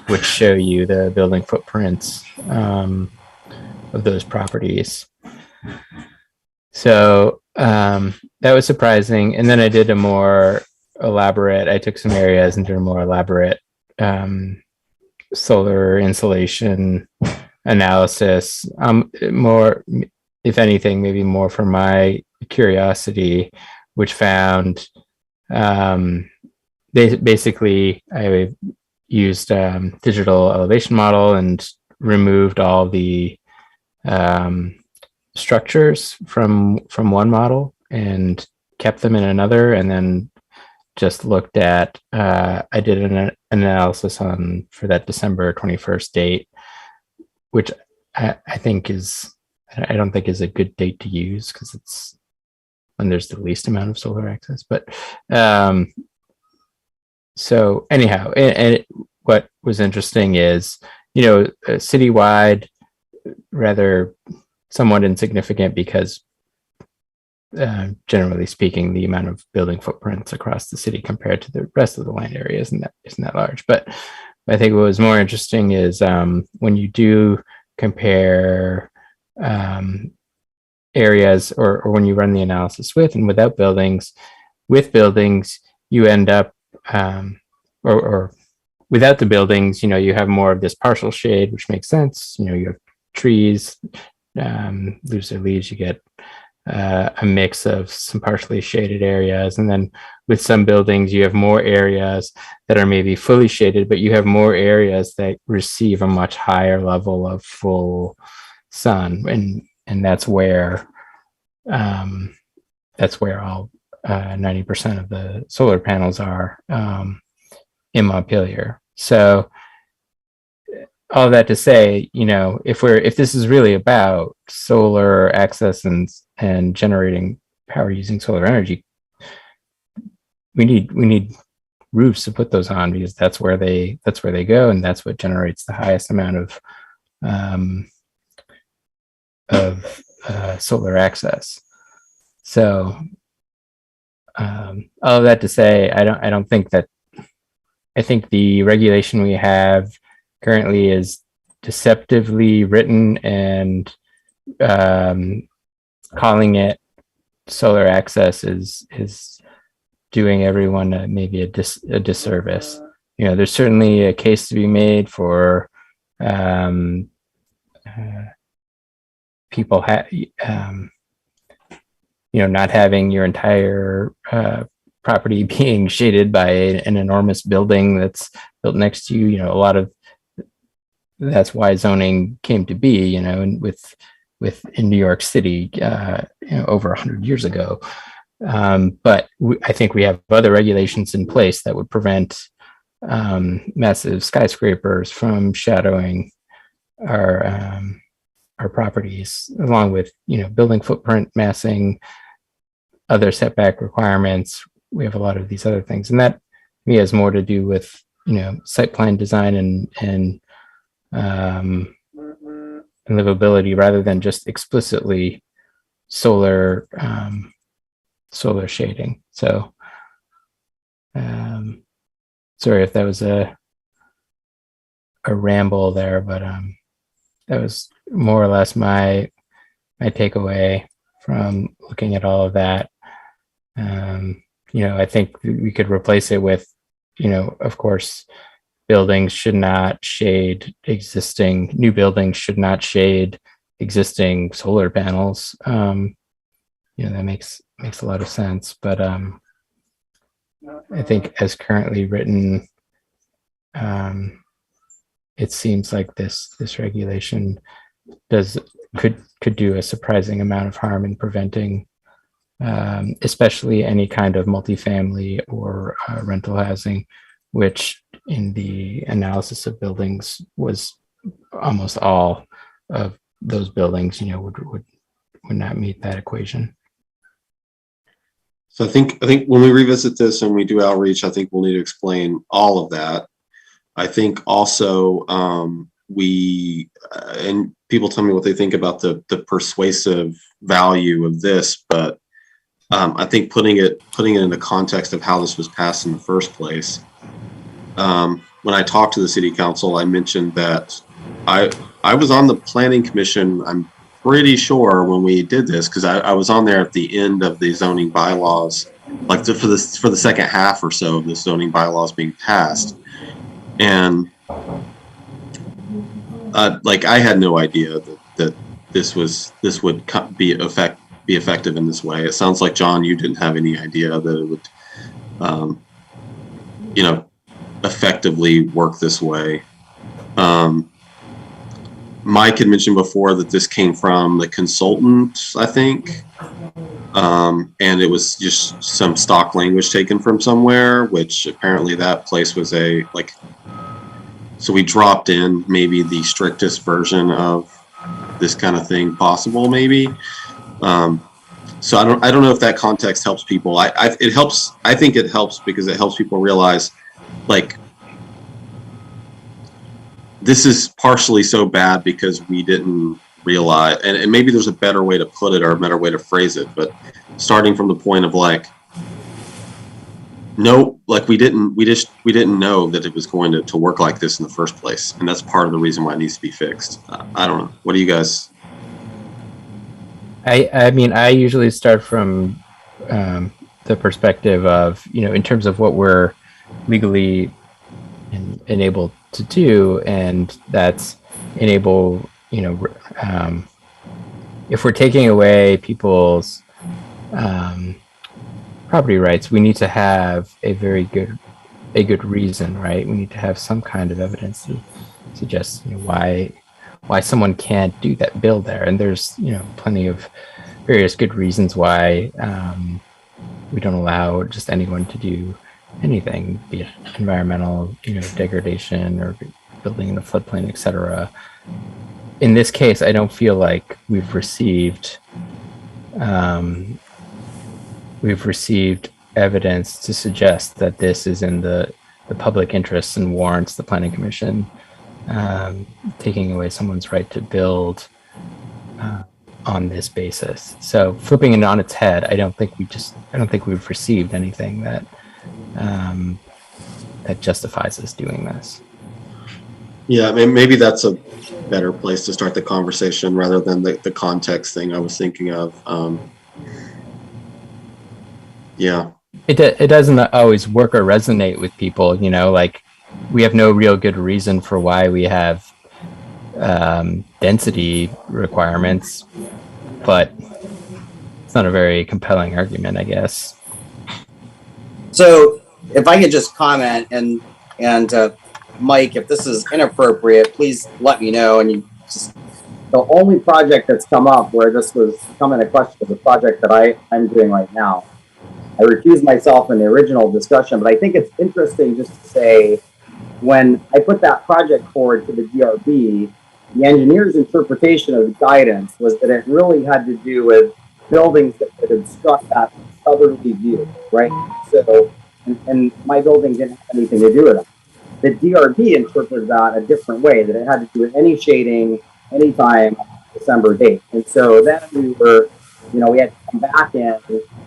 which show you the building footprints of those properties. So that was surprising. And then I did I took some areas and did a more elaborate solar insolation analysis. More, if anything, maybe more for my curiosity, which found basically I used digital elevation model and removed all the structures from one model and kept them in another, and then just looked at I did an analysis for that December 21st date, which I don't think is a good date to use because it's when there's the least amount of solar access. But so anyhow, and what was interesting is, citywide, rather somewhat insignificant because generally speaking, the amount of building footprints across the city compared to the rest of the land area isn't that large. But I think what was more interesting is when you do compare areas, or when you run the analysis with and without buildings. With buildings, you end up, or without the buildings, you have more of this partial shade, which makes sense. You have trees lose their leaves, you get a mix of some partially shaded areas. And then with some buildings, you have more areas that are maybe fully shaded, but you have more areas that receive a much higher level of full sun. And that's where all 90% of the solar panels are in Montpelier. So all that to say, if this is really about solar access and generating power using solar energy, we need roofs to put those on, because that's where they go, and that's what generates the highest amount of solar access. So all of that to say, I think the regulation we have currently is deceptively written, and calling it solar access is doing everyone maybe a disservice. There's certainly a case to be made for people not having your entire property being shaded by an enormous building that's built next to you. A lot of that's why zoning came to be, and with in New York City, over 100 years ago. But I think we have other regulations in place that would prevent massive skyscrapers from shadowing our properties, along with building footprint massing, other setback requirements. We have a lot of these other things, and that to me has more to do with site plan design and livability, rather than just explicitly solar shading. So sorry if that was a ramble there, but that was more or less my takeaway from looking at all of that. I think we could replace it with, of course, new buildings should not shade existing solar panels. That makes a lot of sense. But I think as currently written, it seems like this regulation could do a surprising amount of harm in preventing especially any kind of multifamily or rental housing, which in the analysis of buildings was almost all of those buildings, would not meet that equation. So I think when we revisit this and we do outreach, I think we'll need to explain all of that. I think also and people tell me what they think about the persuasive value of this, but I think putting it in the context of how this was passed in the first place. When I talked to the city council, I mentioned that I was on the planning commission. I'm pretty sure when we did this, because I was on there at the end of the zoning bylaws, like for the second half or so of the zoning bylaws being passed, and like I had no idea that this would be effective in this way. It sounds like, John, you didn't have any idea that it would, effectively work this way. Mike had mentioned before that this came from the consultant, I think, and it was just some stock language taken from somewhere, which apparently that place was so we dropped in maybe the strictest version of this kind of thing possible, maybe. So I don't know if that context helps people. It helps. I think it helps because it helps people realize, like, this is partially so bad because we didn't realize, and maybe there's a better way to put it or a better way to phrase it, but starting from the point of like, no, like we didn't know that it was going to work like this in the first place, and that's part of the reason why it needs to be fixed. I don't know. What do you guys? I mean, I usually start from the perspective of, in terms of what we're legally enabled to do, and that's enable, if we're taking away people's property rights, we need to have a good reason, right? We need to have some kind of evidence to suggest why someone can't build there. And there's plenty of various good reasons why we don't allow just anyone to do anything, be it environmental degradation or building in a floodplain, etc. In this case, I don't feel like we've received evidence to suggest that this is in the public interest and warrants the Planning Commission taking away someone's right to build on this basis. So flipping it on its head, I don't think we've received anything that justifies us doing this. Yeah, I mean, maybe that's a better place to start the conversation rather than the context thing I was thinking of. Yeah. It doesn't always work or resonate with people, like we have no real good reason for why we have density requirements, but it's not a very compelling argument, I guess. So if I could just comment, and Mike, if this is inappropriate, please let me know. And the only project that's come up where this was come into question is a project that I'm doing right now. I recused myself in the original discussion, but I think it's interesting just to say, when I put that project forward to the DRB, the engineer's interpretation of the guidance was that it really had to do with buildings that could obstruct that southerly view, right? So, and my building didn't have anything to do with it. The DRB interpreted that a different way, that it had to do with any shading, anytime December date. And so then we had to come back in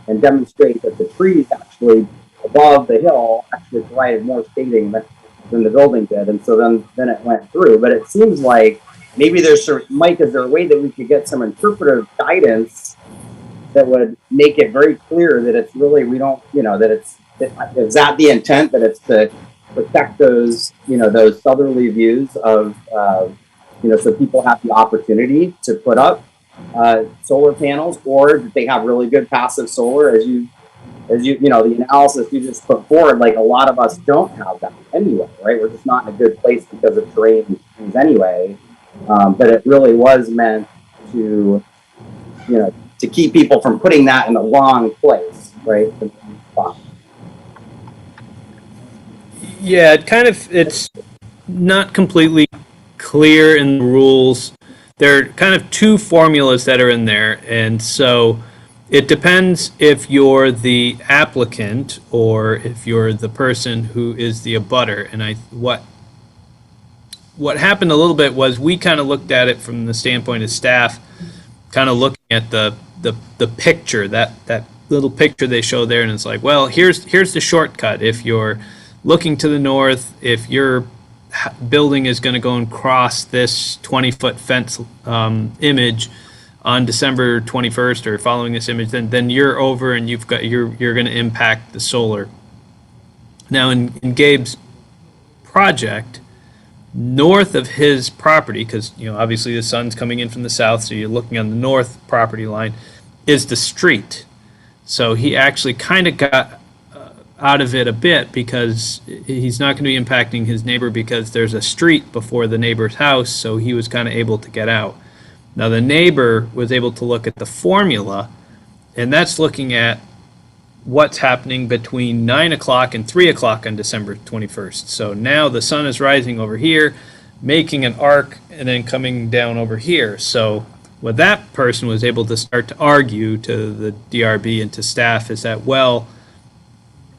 and demonstrate that the trees actually above the hill actually provided more shading than the building did. And so then it went through. But it seems like maybe Mike, is there a way that we could get some interpretive guidance that would make it very clear that it's really, is that the intent, that it's to protect those southerly views of, so people have the opportunity to put up solar panels, or that they have really good passive solar, as you the analysis you just put forward, like a lot of us don't have that anyway, right? We're just not in a good place because of terrain anyway. But it really was meant to, to keep people from putting that in the wrong place, right? Yeah, it's not completely clear in the rules. There are kind of two formulas that are in there, and so it depends if you're the applicant or if you're the person who is the abutter. And what happened a little bit was we kind of looked at it from the standpoint of staff, kind of looking at the picture, that little picture they show there, and it's like, well, here's the shortcut. If you're looking to the north, if your building is going to go and cross this 20-foot fence image on December 21st or following this image, then you're over and you're going to impact the solar. Now in Gabe's project, north of his property, because obviously the sun's coming in from the south, so you're looking on the north property line, is the street. So he actually kind of got out of it a bit because he's not going to be impacting his neighbor because there's a street before the neighbor's house, so he was kind of able to get out. Now the neighbor was able to look at the formula, and that's looking at what's happening between 9 o'clock and 3 o'clock on December 21st. So now the sun is rising over here, making an arc, and then coming down over here. So what that person was able to start to argue to the DRB and to staff is that, well,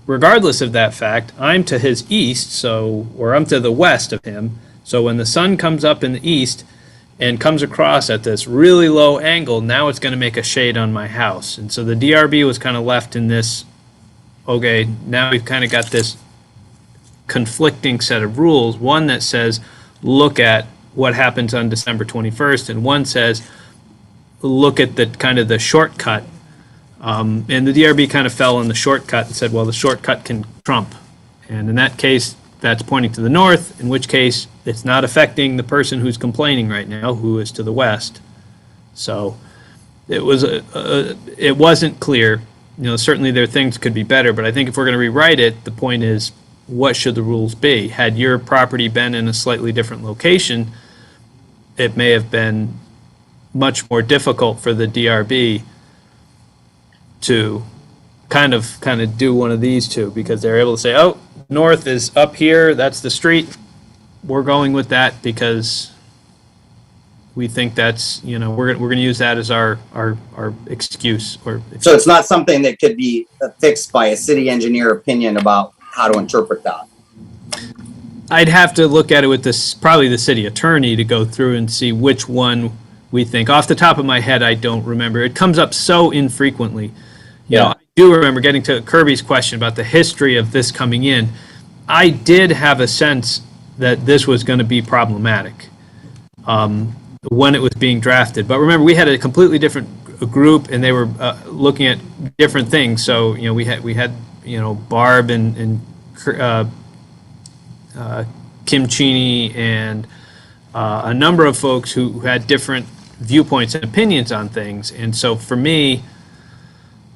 regardless of that fact, I'm to his east, or I'm to the west of him. So when the sun comes up in the east and comes across at this really low angle, now it's going to make a shade on my house. And so the DRB was kind of left in this, okay, now we've kind of got this conflicting set of rules. One that says, look at what happens on December 21st, and one says, look at the kind of the shortcut. And the DRB kind of fell on the shortcut and said, well, the shortcut can trump. And in that case, that's pointing to the north, in which case it's not affecting the person who's complaining right now, who is to the west. So it wasn't clear. Certainly there are things could be better, but I think if we're going to rewrite it, the point is, what should the rules be? Had your property been in a slightly different location, it may have been much more difficult for the DRB to kind of do one of these two, because they're able to say, oh, north is up here, that's the street, we're going with that because we think that's, we're going to use that as our excuse. So it's not something that could be fixed by a city engineer opinion about how to interpret that? I'd have to look at it with probably the city attorney to go through and see which one we think. Off the top of my head, I don't remember. It comes up so infrequently. I do remember, getting to Kirby's question about the history of this coming in, I did have a sense that this was going to be problematic when it was being drafted. But remember, we had a completely different group, and they were looking at different things. So we had Barb and Kim Cheney and a number of folks who had different viewpoints and opinions on things. And so for me,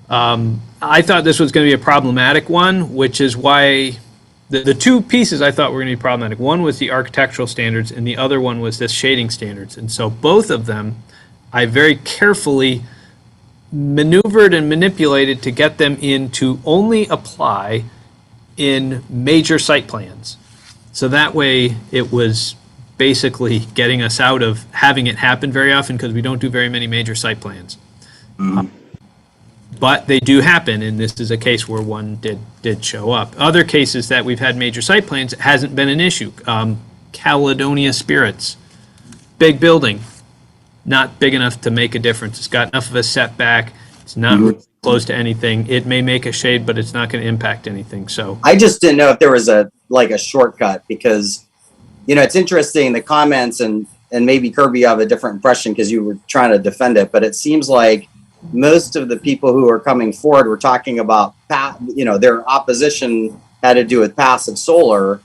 I thought this was going to be a problematic one, which is why the two pieces I thought were going to be problematic. One was the architectural standards, and the other one was this shading standards. And so both of them, I very carefully maneuvered and manipulated to get them in to only apply in major site plans. So that way it was basically getting us out of having it happen very often, because we don't do very many major site plans. But they do happen, and this is a case where one did show up. Other cases that we've had major site plans, it hasn't been an issue. Caledonia Spirits, big building, not big enough to make a difference. It's got enough of a setback. It's not really close to anything. It may make a shade, but it's not going to impact anything. So I just didn't know if there was a shortcut, because it's interesting, the comments, and maybe Kirby, you have a different impression because you were trying to defend it, but it seems like most of the people who are coming forward were talking about, their opposition had to do with passive solar.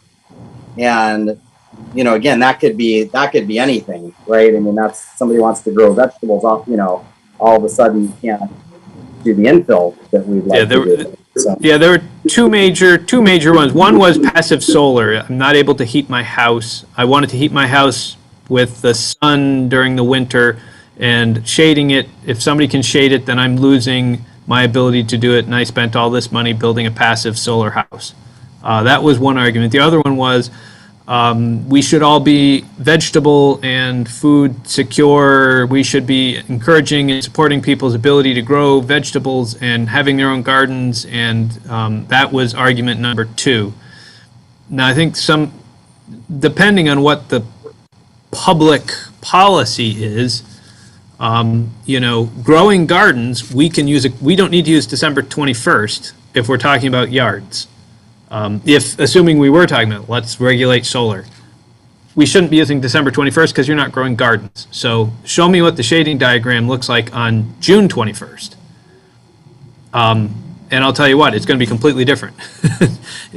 And, again, that could be anything, right? I mean, that's somebody wants to grow vegetables off, all of a sudden you can't do the infill that we'd like to do. So. Yeah, there were two major ones. One was passive solar. I'm not able to heat my house. I wanted to heat my house with the sun during the winter, And shading it, if somebody can shade it, then I'm losing my ability to do it, and I spent all this money building a passive solar house. That was one argument. The other one was we should all be vegetable and food secure. We should be encouraging and supporting people's ability to grow vegetables and having their own gardens, and that was argument number 2. Now, I think depending on what the public policy is, growing gardens, we don't need to use December 21st if we're talking about yards. Assuming we were talking about, let's regulate solar, we shouldn't be using December 21st because you're not growing gardens. So show me what the shading diagram looks like on June 21st. And I'll tell you what, it's going to be completely different.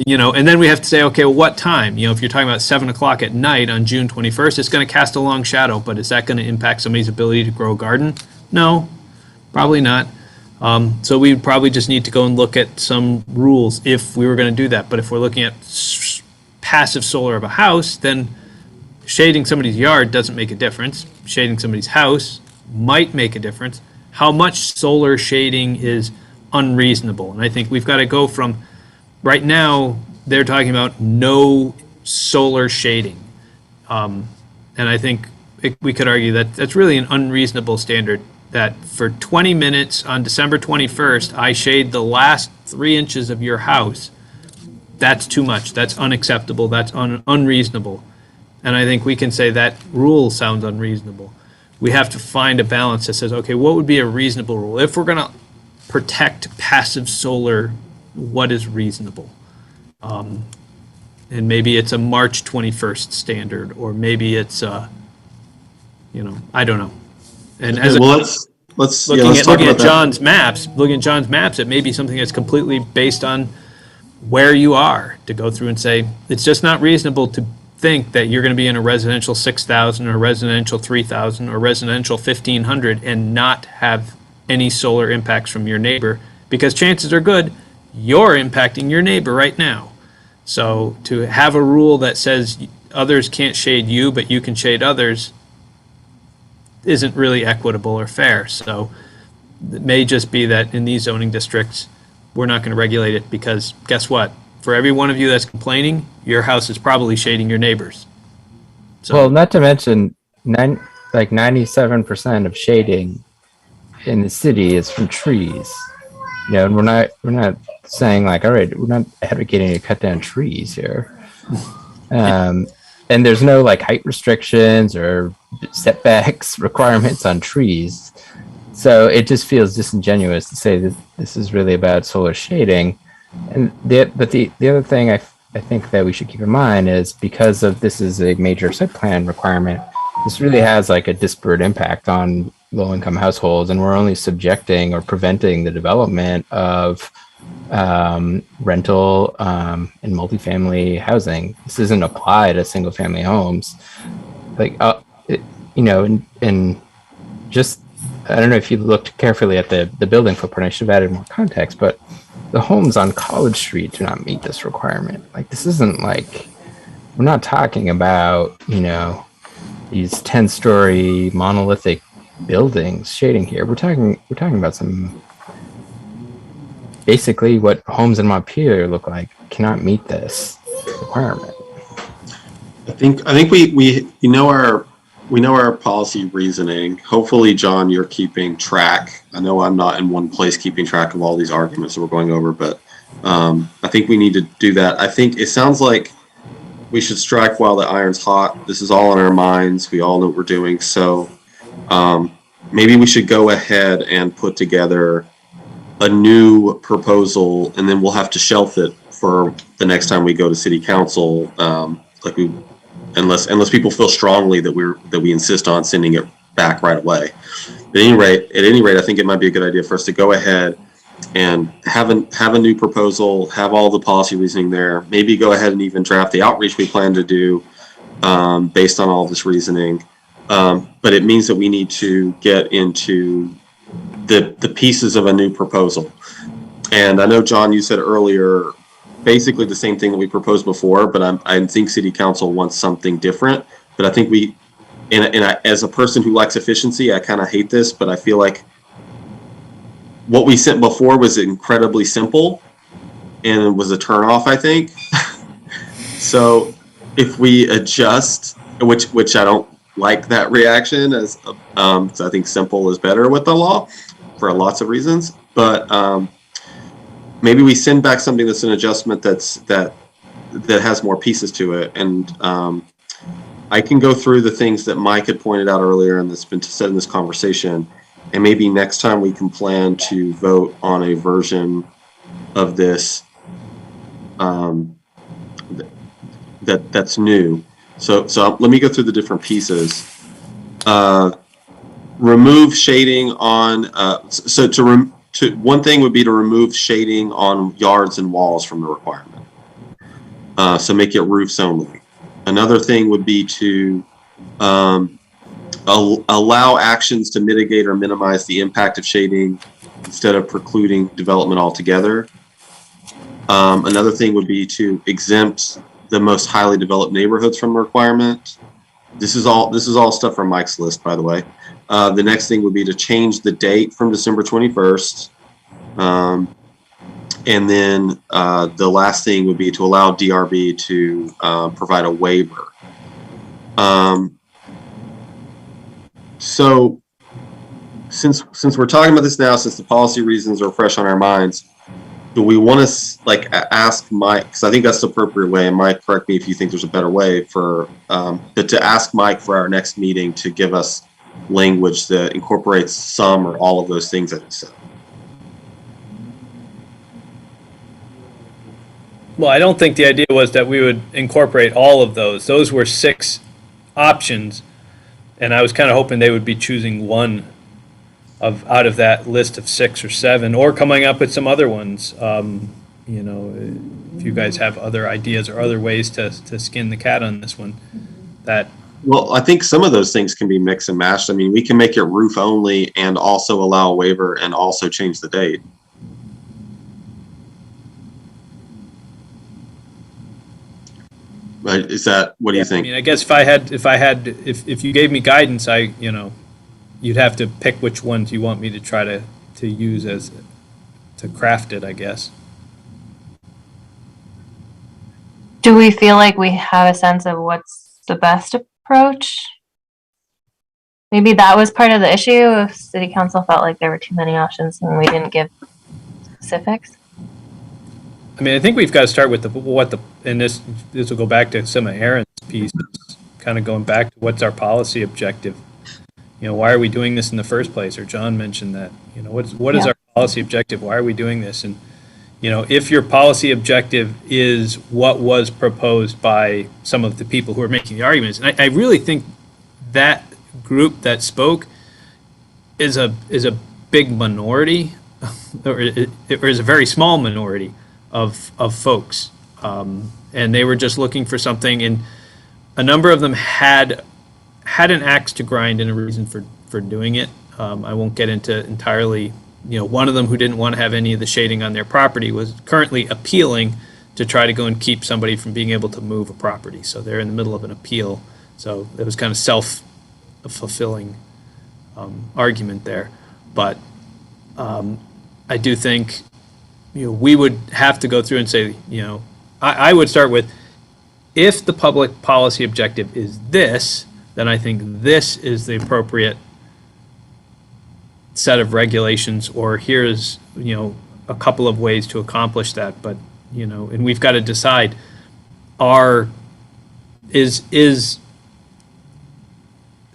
And then we have to say, okay, well, what time? If you're talking about 7 o'clock at night on June 21st, it's going to cast a long shadow, but is that going to impact somebody's ability to grow a garden? No, probably not. So we would probably just need to go and look at some rules if we were going to do that. But if we're looking at passive solar of a house, then shading somebody's yard doesn't make a difference. Shading somebody's house might make a difference. How much solar shading is unreasonable? And I think we've got to go from, right now, they're talking about no solar shading. And I think we could argue that that's really an unreasonable standard, that for 20 minutes on December 21st, I shade the last 3 inches of your house. That's too much. That's unacceptable. That's unreasonable. And I think we can say that rule sounds unreasonable. We have to find a balance that says, okay, what would be a reasonable rule? If we're going to protect passive solar, what is reasonable? And maybe it's a March 21st standard, or maybe it's I don't know. And as looking at John's maps, it may be something that's completely based on where you are, to go through and say it's just not reasonable to think that you're going to be in a residential 6,000 or residential 3,000 or residential 1,500 and not have any solar impacts from your neighbor, because chances are good you're impacting your neighbor right now. So to have a rule that says others can't shade you but you can shade others isn't really equitable or fair. So it may just be that in these zoning districts we're not going to regulate it, because guess what? For every one of you that's complaining, your house is probably shading your neighbors. So, well, not to mention 97% of shading in the city is from trees, and we're not saying all right, we're not advocating to cut down trees here. And there's no height restrictions or setbacks requirements on trees. So it just feels disingenuous to say that this is really about solar shading. And the other thing I think that we should keep in mind is, because of this is a major site plan requirement, this really has a disparate impact on low-income households, and we're only subjecting or preventing the development of rental and multifamily housing. This isn't applied to single-family homes. And just, I don't know if you looked carefully at the building footprint. I should have added more context, but the homes on College Street do not meet this requirement. This isn't we're not talking about these 10-story monolithic buildings shading here. We're talking about some, basically what homes in Montpelier look like cannot meet this requirement. I think we know our policy reasoning. Hopefully, John, you're keeping track. I know I'm not in one place keeping track of all these arguments that we're going over, but I think we need to do that. I think it sounds like we should strike while the iron's hot. This is all in our minds. We all know what we're doing. So maybe we should go ahead and put together a new proposal, and then we'll have to shelf it for the next time we go to city council. Unless people feel strongly that we insist on sending it back right away. At any rate, I think it might be a good idea for us to go ahead and have a new proposal, have all the policy reasoning there, maybe go ahead and even draft the outreach we plan to do based on all this reasoning. But it means that we need to get into the pieces of a new proposal. And I know, John, you said earlier basically the same thing that we proposed before, but I think City Council wants something different. But I think as a person who likes efficiency, I kind of hate this, but I feel like what we sent before was incredibly simple and it was a turnoff, I think. So if we adjust, which I don't like that reaction, as because I think simple is better with the law for lots of reasons, but maybe we send back something that's an adjustment that has more pieces to it. And I can go through the things that Mike had pointed out earlier and that's been said in this conversation, and maybe next time we can plan to vote on a version of this that's new. So let me go through the different pieces. Remove shading on. One thing would be to remove shading on yards and walls from the requirement. So make it roofs only. Another thing would be to allow actions to mitigate or minimize the impact of shading instead of precluding development altogether. Another thing would be to exempt the most highly developed neighborhoods from the requirement. This is all stuff from Mike's list, by the way. The next thing would be to change the date from December 21st. And then the last thing would be to allow DRB to provide a waiver. So since we're talking about this now, since the policy reasons are fresh on our minds, do we want to ask Mike, because I think that's the appropriate way, and Mike, correct me if you think there's a better way, for to ask Mike for our next meeting to give us language that incorporates some or all of those things that he said? Well, I don't think the idea was that we would incorporate all of those. Those were 6 options, and I was kind of hoping they would be choosing one out of that list of 6 or 7, or coming up with some other ones. You know, if you guys have other ideas or other ways to skin the cat on this one, Well, I think some of those things can be mixed and matched. I mean, we can make it roof only and also allow a waiver and also change the date. Right? Is that, what do you think? I mean, I guess if you gave me guidance, you'd have to pick which ones you want me to try to use to craft it, I guess. Do we feel like we have a sense of what's the best approach? Maybe that was part of the issue. If city council felt like there were too many options and we didn't give specifics. I mean, I think we've got to start with and this will go back to some of Aaron's pieces, kind of going back to what's our policy objective. Why are we doing this in the first place? Or John mentioned that, what is our policy objective? Why are we doing this? And, if your policy objective is what was proposed by some of the people who are making the arguments, and I really think that group that spoke is a big minority, or is a very small minority of folks. And they were just looking for something, and a number of them had an axe to grind and a reason for doing it. I won't get into entirely, one of them who didn't want to have any of the shading on their property was currently appealing to try to go and keep somebody from being able to move a property. So they're in the middle of an appeal. So it was kind of self-fulfilling argument there. But I do think, we would have to go through and say, I would start with, if the public policy objective is this, then I think this is the appropriate set of regulations, or here's, a couple of ways to accomplish that. But, and we've got to decide, is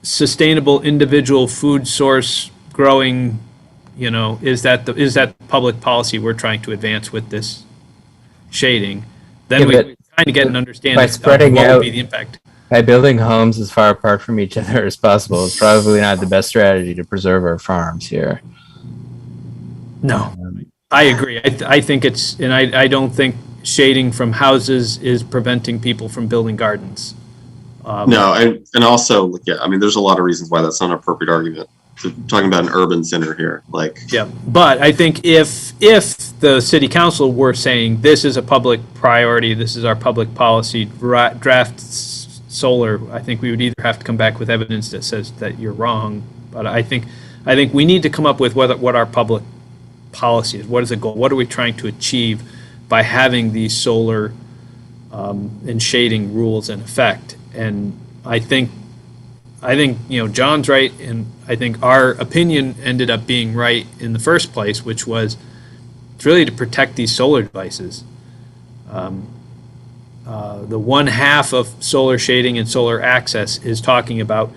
sustainable individual food source growing, is that public policy we're trying to advance with this shading? Then we kind of get an understanding by spreading of what out would be the impact. By building homes as far apart from each other as possible is probably not the best strategy to preserve our farms here. No, I agree. I think it's, and I don't think shading from houses is preventing people from building gardens. No, and also, there's a lot of reasons why that's not an appropriate argument. So talking about an urban center here, yeah. But I think if the city council were saying this is a public priority, this is our public policy, draft solar, I think we would either have to come back with evidence that says that you're wrong, but I think we need to come up with what our public policy is. What is the goal? What are we trying to achieve by having these solar and shading rules in effect? And I think John's right, and I think our opinion ended up being right in the first place, which was it's really to protect these solar devices. The one half of solar shading and solar access is talking about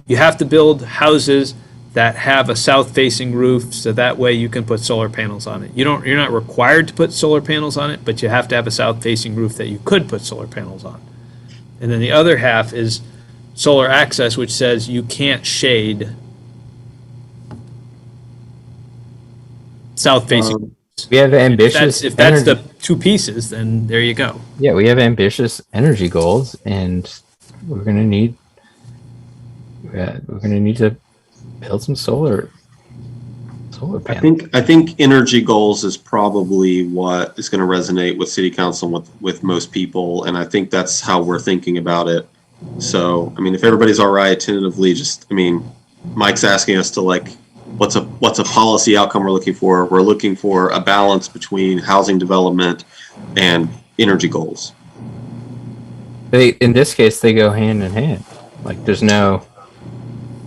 you have to build houses that have a south-facing roof, so that way you can put solar panels on it. You're not required to put solar panels on it, but you have to have a south-facing roof that you could put solar panels on. And then the other half is solar access, which says you can't shade south-facing. We have ambitious. If that's the two pieces, then there you go. Yeah, we have ambitious energy goals, and we're gonna need to build some solar panels. I think energy goals is probably what is going to resonate with city council with most people, and I think that's how we're thinking about it. So, I mean, if everybody's all right, tentatively, Mike's asking us to what's a policy outcome we're looking for? We're looking for a balance between housing development and energy goals. In this case, they go hand in hand. Like there's no.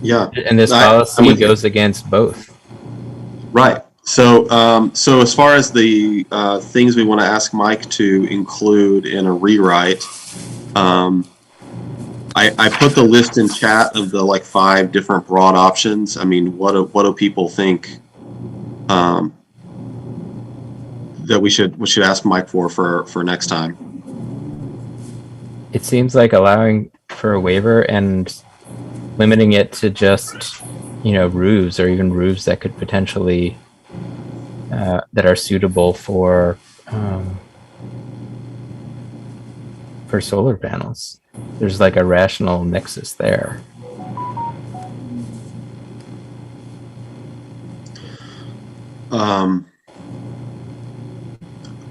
Yeah. And this policy goes against both. Right. So as far as the things we want to ask Mike to include in a rewrite, I put the list in chat of the 5 different broad options. I mean, what do people think that we should ask Mike for next time? It seems like allowing for a waiver and limiting it to just roofs, or even roofs that could potentially that are suitable for solar panels. There's a rational nexus there.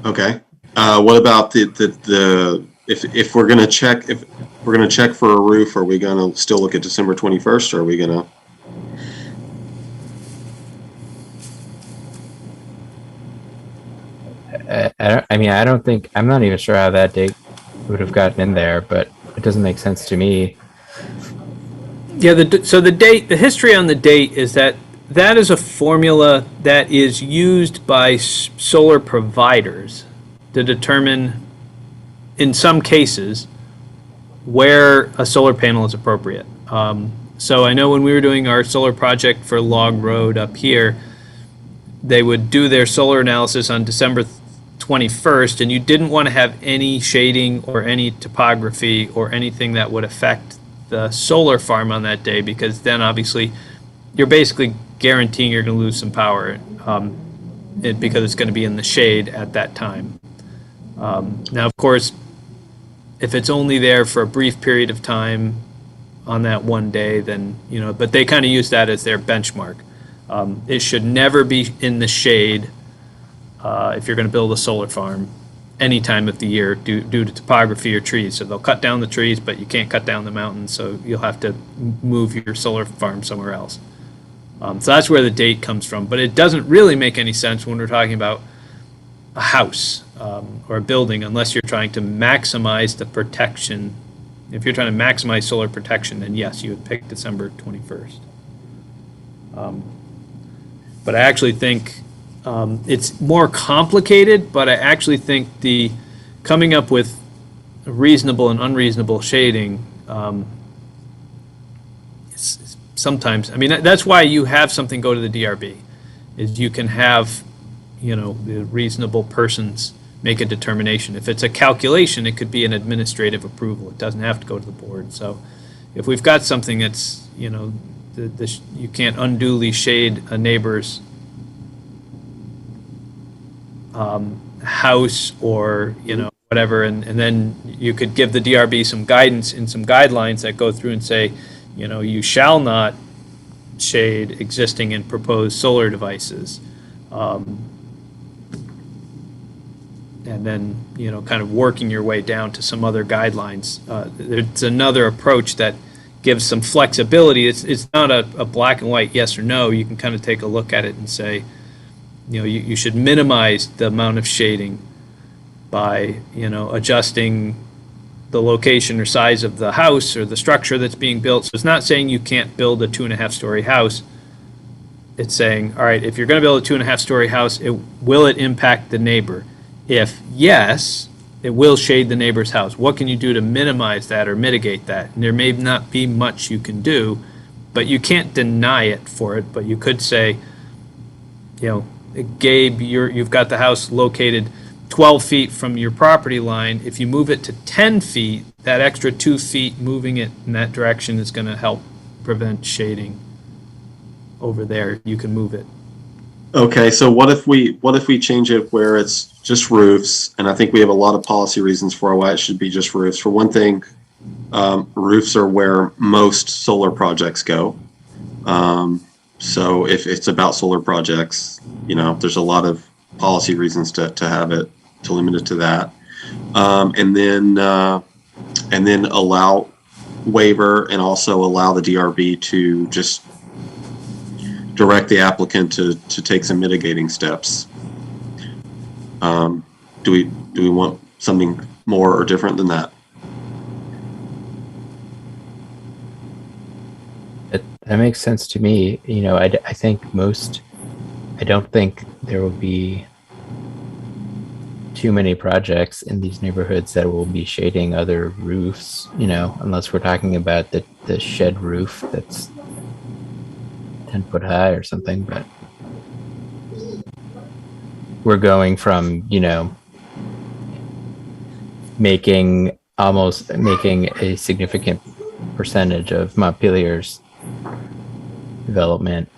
Okay. What about the if we're gonna check for a roof, are we gonna still look at December 21st, or are we gonna? I don't think, I'm not even sure how that date would have gotten in there, but it doesn't make sense to me. Yeah, the history on the date is that is a formula that is used by solar providers to determine, in some cases, where a solar panel is appropriate. So I know when we were doing our solar project for Log Road up here, they would do their solar analysis on December 21st, and you didn't want to have any shading or any topography or anything that would affect the solar farm on that day, because then obviously you're basically guaranteeing you're going to lose some power because it's going to be in the shade at that time. Now, of course, if it's only there for a brief period of time on that one day, then, but they kind of use that as their benchmark. It should never be in the shade if you're going to build a solar farm any time of the year due to topography or trees. So they'll cut down the trees, but you can't cut down the mountains, so you'll have to move your solar farm somewhere else. So that's where the date comes from. But it doesn't really make any sense when we're talking about a house or a building, unless you're trying to maximize the protection. If you're trying to maximize solar protection, then yes, you would pick December 21st. But I actually think it's more complicated, but I actually think the coming up with reasonable and unreasonable shading sometimes, that's why you have something go to the DRB, is you can have, the reasonable persons make a determination. If it's a calculation, it could be an administrative approval. It doesn't have to go to the board. So if we've got something that's, you can't unduly shade a neighbor's house or, whatever, and then you could give the DRB some guidance and some guidelines that go through and say, you shall not shade existing and proposed solar devices. and then, kind of working your way down to some other guidelines. It's another approach that gives some flexibility. It's not a black and white yes or no. You can kind of take a look at it and say, you should minimize the amount of shading by, adjusting the location or size of the house or the structure that's being built. So it's not saying you can't build a 2.5-story house. It's saying, all right, if you're going to build a 2.5-story house, will it impact the neighbor? If yes, it will shade the neighbor's house. What can you do to minimize that or mitigate that? And there may not be much you can do, but you can't deny it for it. But you could say, Gabe, you've got the house located 12 feet from your property line. If you move it to 10 feet, that extra 2 feet moving it in that direction is going to help prevent shading over there. You can move it. Okay, so what if we change it where it's just roofs? And I think we have a lot of policy reasons for why it should be just roofs. For one thing, roofs are where most solar projects go. So if it's about solar projects, there's a lot of policy reasons to have it, to limit it to that. And then allow waiver and also allow the DRB to just direct the applicant to take some mitigating steps. Do we want something more or different than that? That makes sense to me. I think I don't think there will be too many projects in these neighborhoods that will be shading other roofs, unless we're talking about the shed roof that's 10 foot high or something. But we're going from, making a significant percentage of Montpelier's development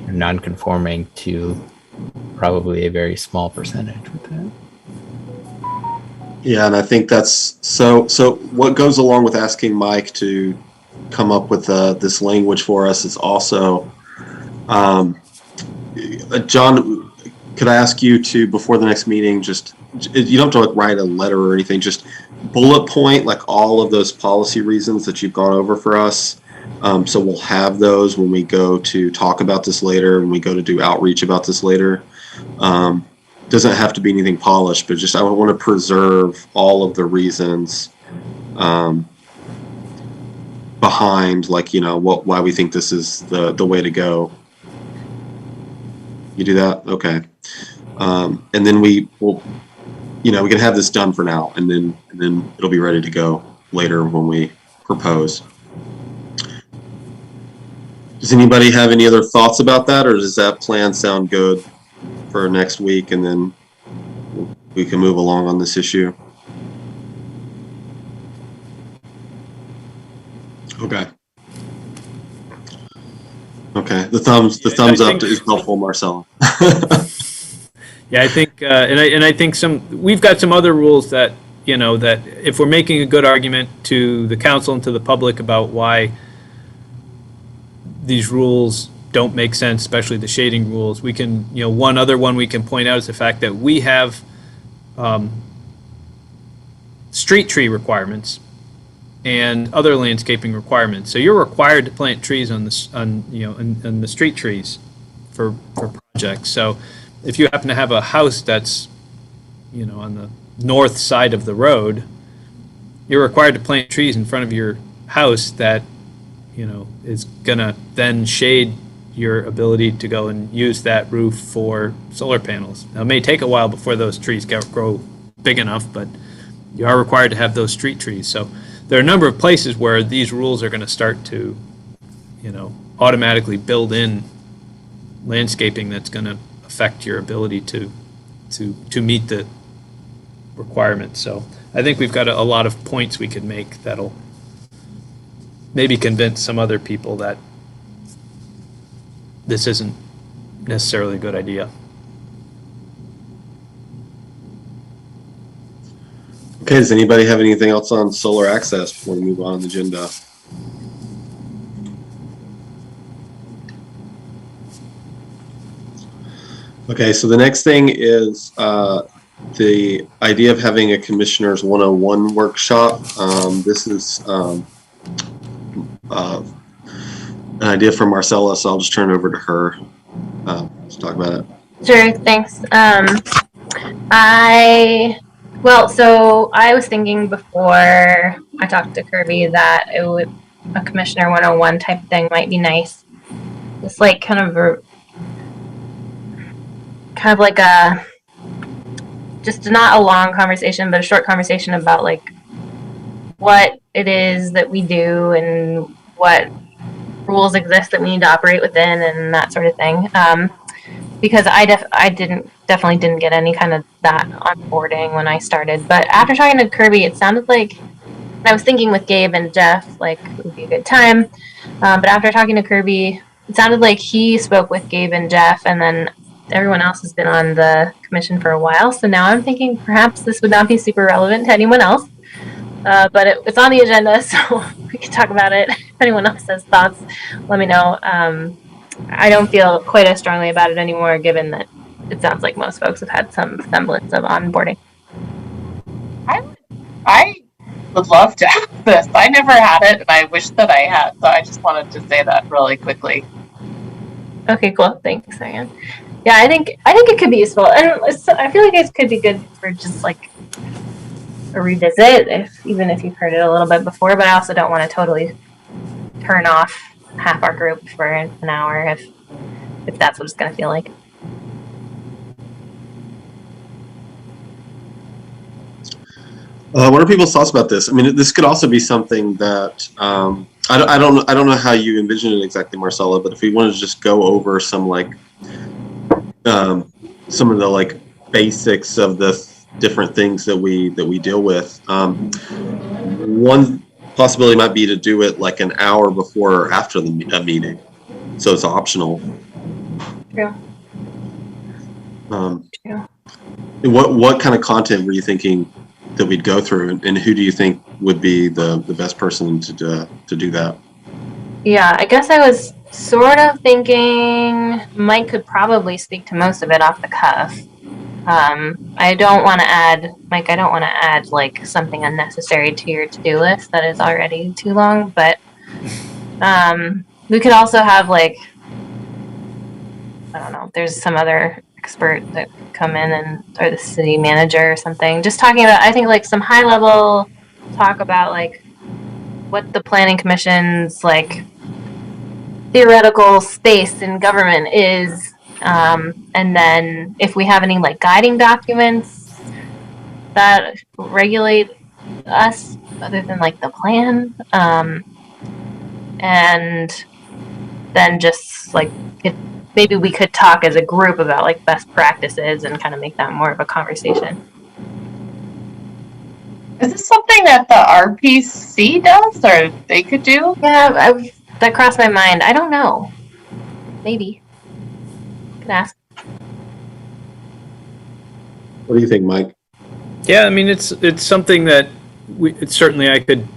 non-conforming to probably a very small percentage with that. Yeah, and I think that's so what goes along with asking Mike to come up with this language for us is also, John, could I ask you to, before the next meeting, you don't have to write a letter or anything, just bullet point like all of those policy reasons that you've gone over for us. So we'll have those when we go to talk about this later, when we go to do outreach about this later. Doesn't have to be anything polished, but just I want to preserve all of the reasons behind, why we think this is the way to go. You do that? Okay. And then we can have this done for now, and then it'll be ready to go later when we propose. Does anybody have any other thoughts about that, or does that plan sound good for next week, and then we can move along on this issue? Okay. Okay. The thumbs up is helpful, Marcella. Yeah, I think, and I think we've got some other rules that, that if we're making a good argument to the council and to the public about why these rules don't make sense, especially the shading rules, we can, one other one we can point out is the fact that we have street tree requirements and other landscaping requirements. So you're required to plant trees on the street trees for projects. So if you happen to have a house that's, on the north side of the road, you're required to plant trees in front of your house that, is gonna then shade your ability to go and use that roof for solar panels. Now, it may take a while before those trees grow big enough, but you are required to have those street trees. So there are a number of places where these rules are going to start to, automatically build in landscaping that's going to affect your ability to meet the requirements. So I think we've got a lot of points we could make that'll maybe convince some other people that this isn't necessarily a good idea. Okay, does anybody have anything else on solar access before we move on the agenda? Okay, so the next thing is the idea of having a Commissioners 101 workshop. This is an idea from Marcella, so I'll just turn it over to her to talk about it. Sure, thanks. So I was thinking before I talked to Kirby that a Commissioner 101 type thing might be nice. Just like kind of like just not a long conversation, but a short conversation about like what it is that we do and what rules exist that we need to operate within and that sort of thing. Because I definitely didn't get any kind of that onboarding when I started. But after talking to Kirby, it sounded like, and I was thinking with Gabe and Jeff, like it would be a good time. But after talking to Kirby, it sounded like he spoke with Gabe and Jeff, and then everyone else has been on the commission for a while. So now I'm thinking perhaps this would not be super relevant to anyone else. But it's on the agenda, so we can talk about it. If anyone else has thoughts, let me know. I don't feel quite as strongly about it anymore, given that it sounds like most folks have had some semblance of onboarding. I would love to have this. I never had it, and I wish that I had. So I just wanted to say that really quickly. Okay, cool. Thanks, Diane. Yeah, I think it could be useful, and I feel like it could be good for just like a revisit, even if you've heard it a little bit before. But I also don't want to totally turn off half our group for an hour if that's what it's going to feel like. What are people's thoughts about this? I mean, this could also be something that I don't know how you envision it exactly, Marcella. But if we wanted to just go over some like some of the like basics of the different things that we deal with, one possibility might be to do it like an hour before or after a meeting, so it's optional. True. True. What kind of content were you thinking that we'd go through, and who do you think would be the best person to do that? Yeah, I guess I was sort of thinking Mike could probably speak to most of it off the cuff. I don't want to add like something unnecessary to your to-do list that is already too long, but we could also have like, I don't know, there's some other expert that could come in or the city manager or something, just talking about, I think like some high level talk about like what the planning commission's like theoretical space in government is. And then if we have any like guiding documents that regulate us other than like the plan, and then just like maybe we could talk as a group about like best practices and kind of make that more of a conversation. Is this something that the RPC does, or they could do? Yeah, that crossed my mind. I don't know. Maybe. Could ask. What do you think, Mike? Yeah, I mean, it's something that certainly I could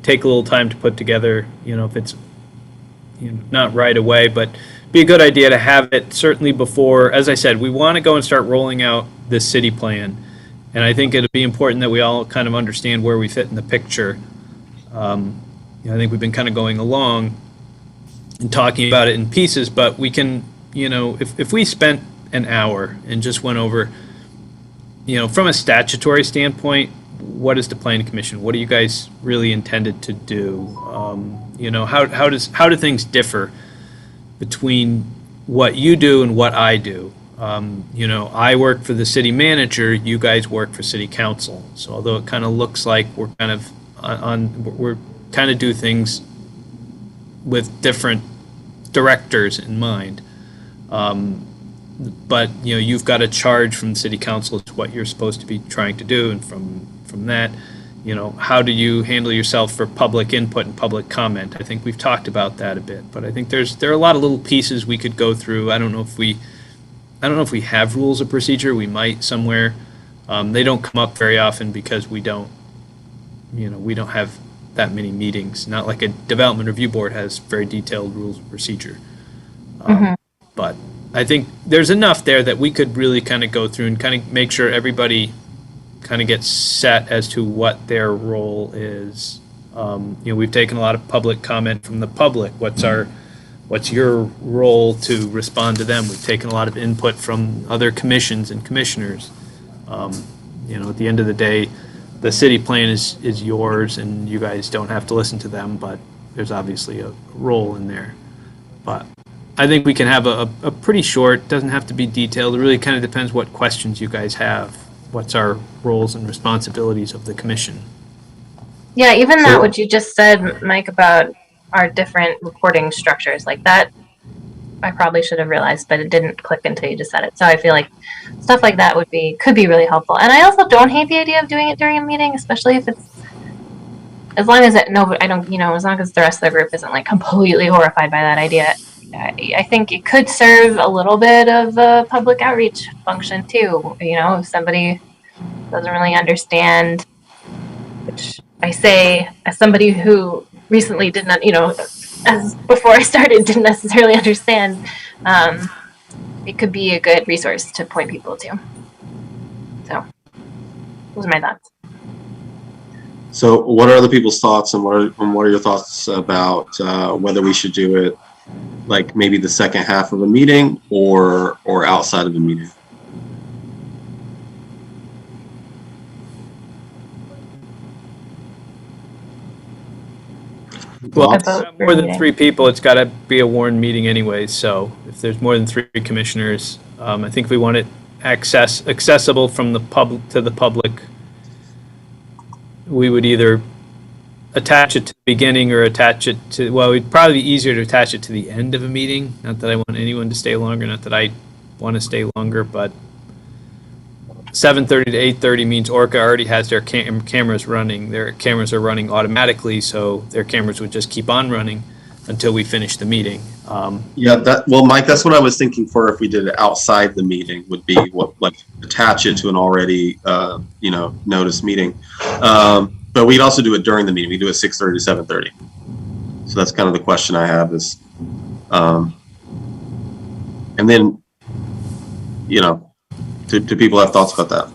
take a little time to put together, if it's not right away, but be a good idea to have it certainly before. As I said, we want to go and start rolling out this city plan, and I think it'd be important that we all kind of understand where we fit in the picture. I think we've been kind of going along and talking about it in pieces, but we can, if we spent an hour and just went over, from a statutory standpoint, what is the planning commission? What are you guys really intended to do? How do things differ between what you do and what I do? I work for the city manager. You guys work for city council. So although it kind of looks like we're kind of do things with different directors in mind. But you've got a charge from the city council to what you're supposed to be trying to do, and from that, how do you handle yourself for public input and public comment? I think we've talked about that a bit, but I think there are a lot of little pieces we could go through. I don't know if we have rules of procedure. We might somewhere. They don't come up very often because we don't have that many meetings. Not like a development review board has very detailed rules of procedure. But I think there's enough there that we could really kind of go through and kind of make sure everybody kind of gets set as to what their role is. We've taken a lot of public comment from the public. What's your role to respond to them? We've taken a lot of input from other commissions and commissioners. At the end of the day, the city plan is yours, and you guys don't have to listen to them, but there's obviously a role in there. But I think we can have a pretty short, doesn't have to be detailed. It really kind of depends what questions you guys have. What's our roles and responsibilities of the commission? Yeah, even that, what you just said, Mike, about our different reporting structures, like that, I probably should have realized, but it didn't click until you just said it. So I feel like stuff like that could be really helpful. And I also don't hate the idea of doing it during a meeting, especially if it's, as long as as long as the rest of the group isn't like completely horrified by that idea. I think it could serve a little bit of a public outreach function too. If somebody doesn't really understand, which I say as somebody who recently did not, as before I started, didn't necessarily understand, it could be a good resource to point people to. So those are my thoughts. So what are other people's thoughts, and what are your thoughts about whether we should do it like maybe the second half of a meeting or outside of a meeting? Well, more than 3 people, it's got to be a warned meeting anyway. So if there's more than 3 commissioners, I think we want it accessible from the public to the public. We would either attach it to the beginning or attach it to, well, it'd probably be easier to attach it to the end of a meeting. Not that I want anyone to stay longer, not that I want to stay longer, but 7:30 to 8:30 means Orca already has their cameras running. Their cameras are running automatically, so their cameras would just keep on running until we finish the meeting. Well, Mike, that's what I was thinking for if we did it outside the meeting would be attach it to an already, noticed meeting. But we'd also do it during the meeting. We do it 6:30 to 7:30. So that's kind of the question I have is, and then, do people have thoughts about that?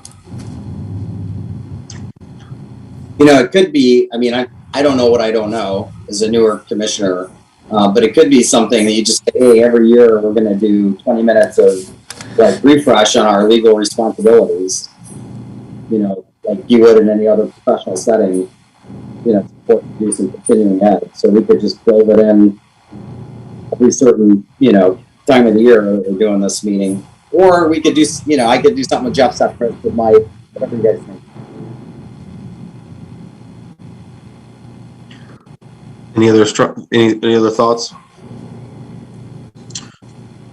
It could be, I don't know what I don't know as a newer commissioner, but it could be something that you just say, hey, every year we're going to do 20 minutes of refresh on our legal responsibilities, like you would in any other professional setting, to do some continuing ed. So we could just build it in every certain, time of the year we're doing this meeting. Or we could do, I could do something with Jeff separate with my, whatever you guys think. Any other thoughts?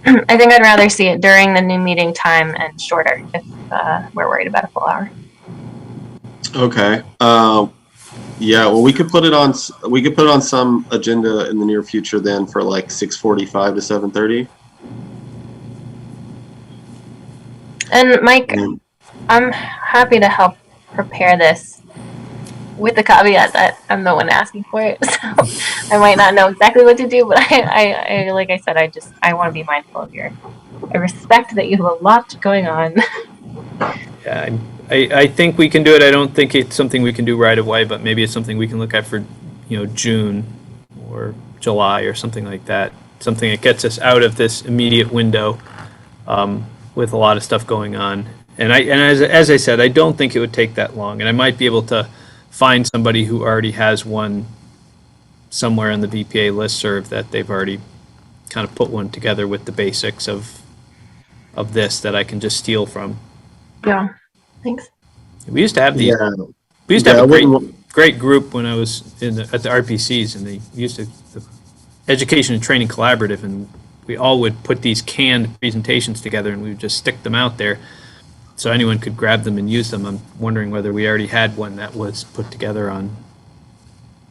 I think I'd rather see it during the new meeting time and shorter if we're worried about a full hour. Okay. Yeah. Well, we could put it on some agenda in the near future then for like 6:45 to 7:30. And Mike, I'm happy to help prepare this with the caveat that I'm the one asking for it. So I might not know exactly what to do, but I like I said, I want to be mindful of I respect that you have a lot going on. Yeah, I think we can do it. I don't think it's something we can do right away, but maybe it's something we can look at for, June or July or something like that. Something that gets us out of this immediate window with a lot of stuff going on. And as I said, I don't think it would take that long, and I might be able to find somebody who already has one somewhere in the VPA listserv that they've already kind of put one together with the basics of this that I can just steal from. Yeah, thanks. We used to have these. Yeah. We used to have a great group when I was at the RPCs, and they used to the Education and Training Collaborative, and we all would put these canned presentations together, and we would just stick them out there so anyone could grab them and use them. I'm wondering whether we already had one that was put together on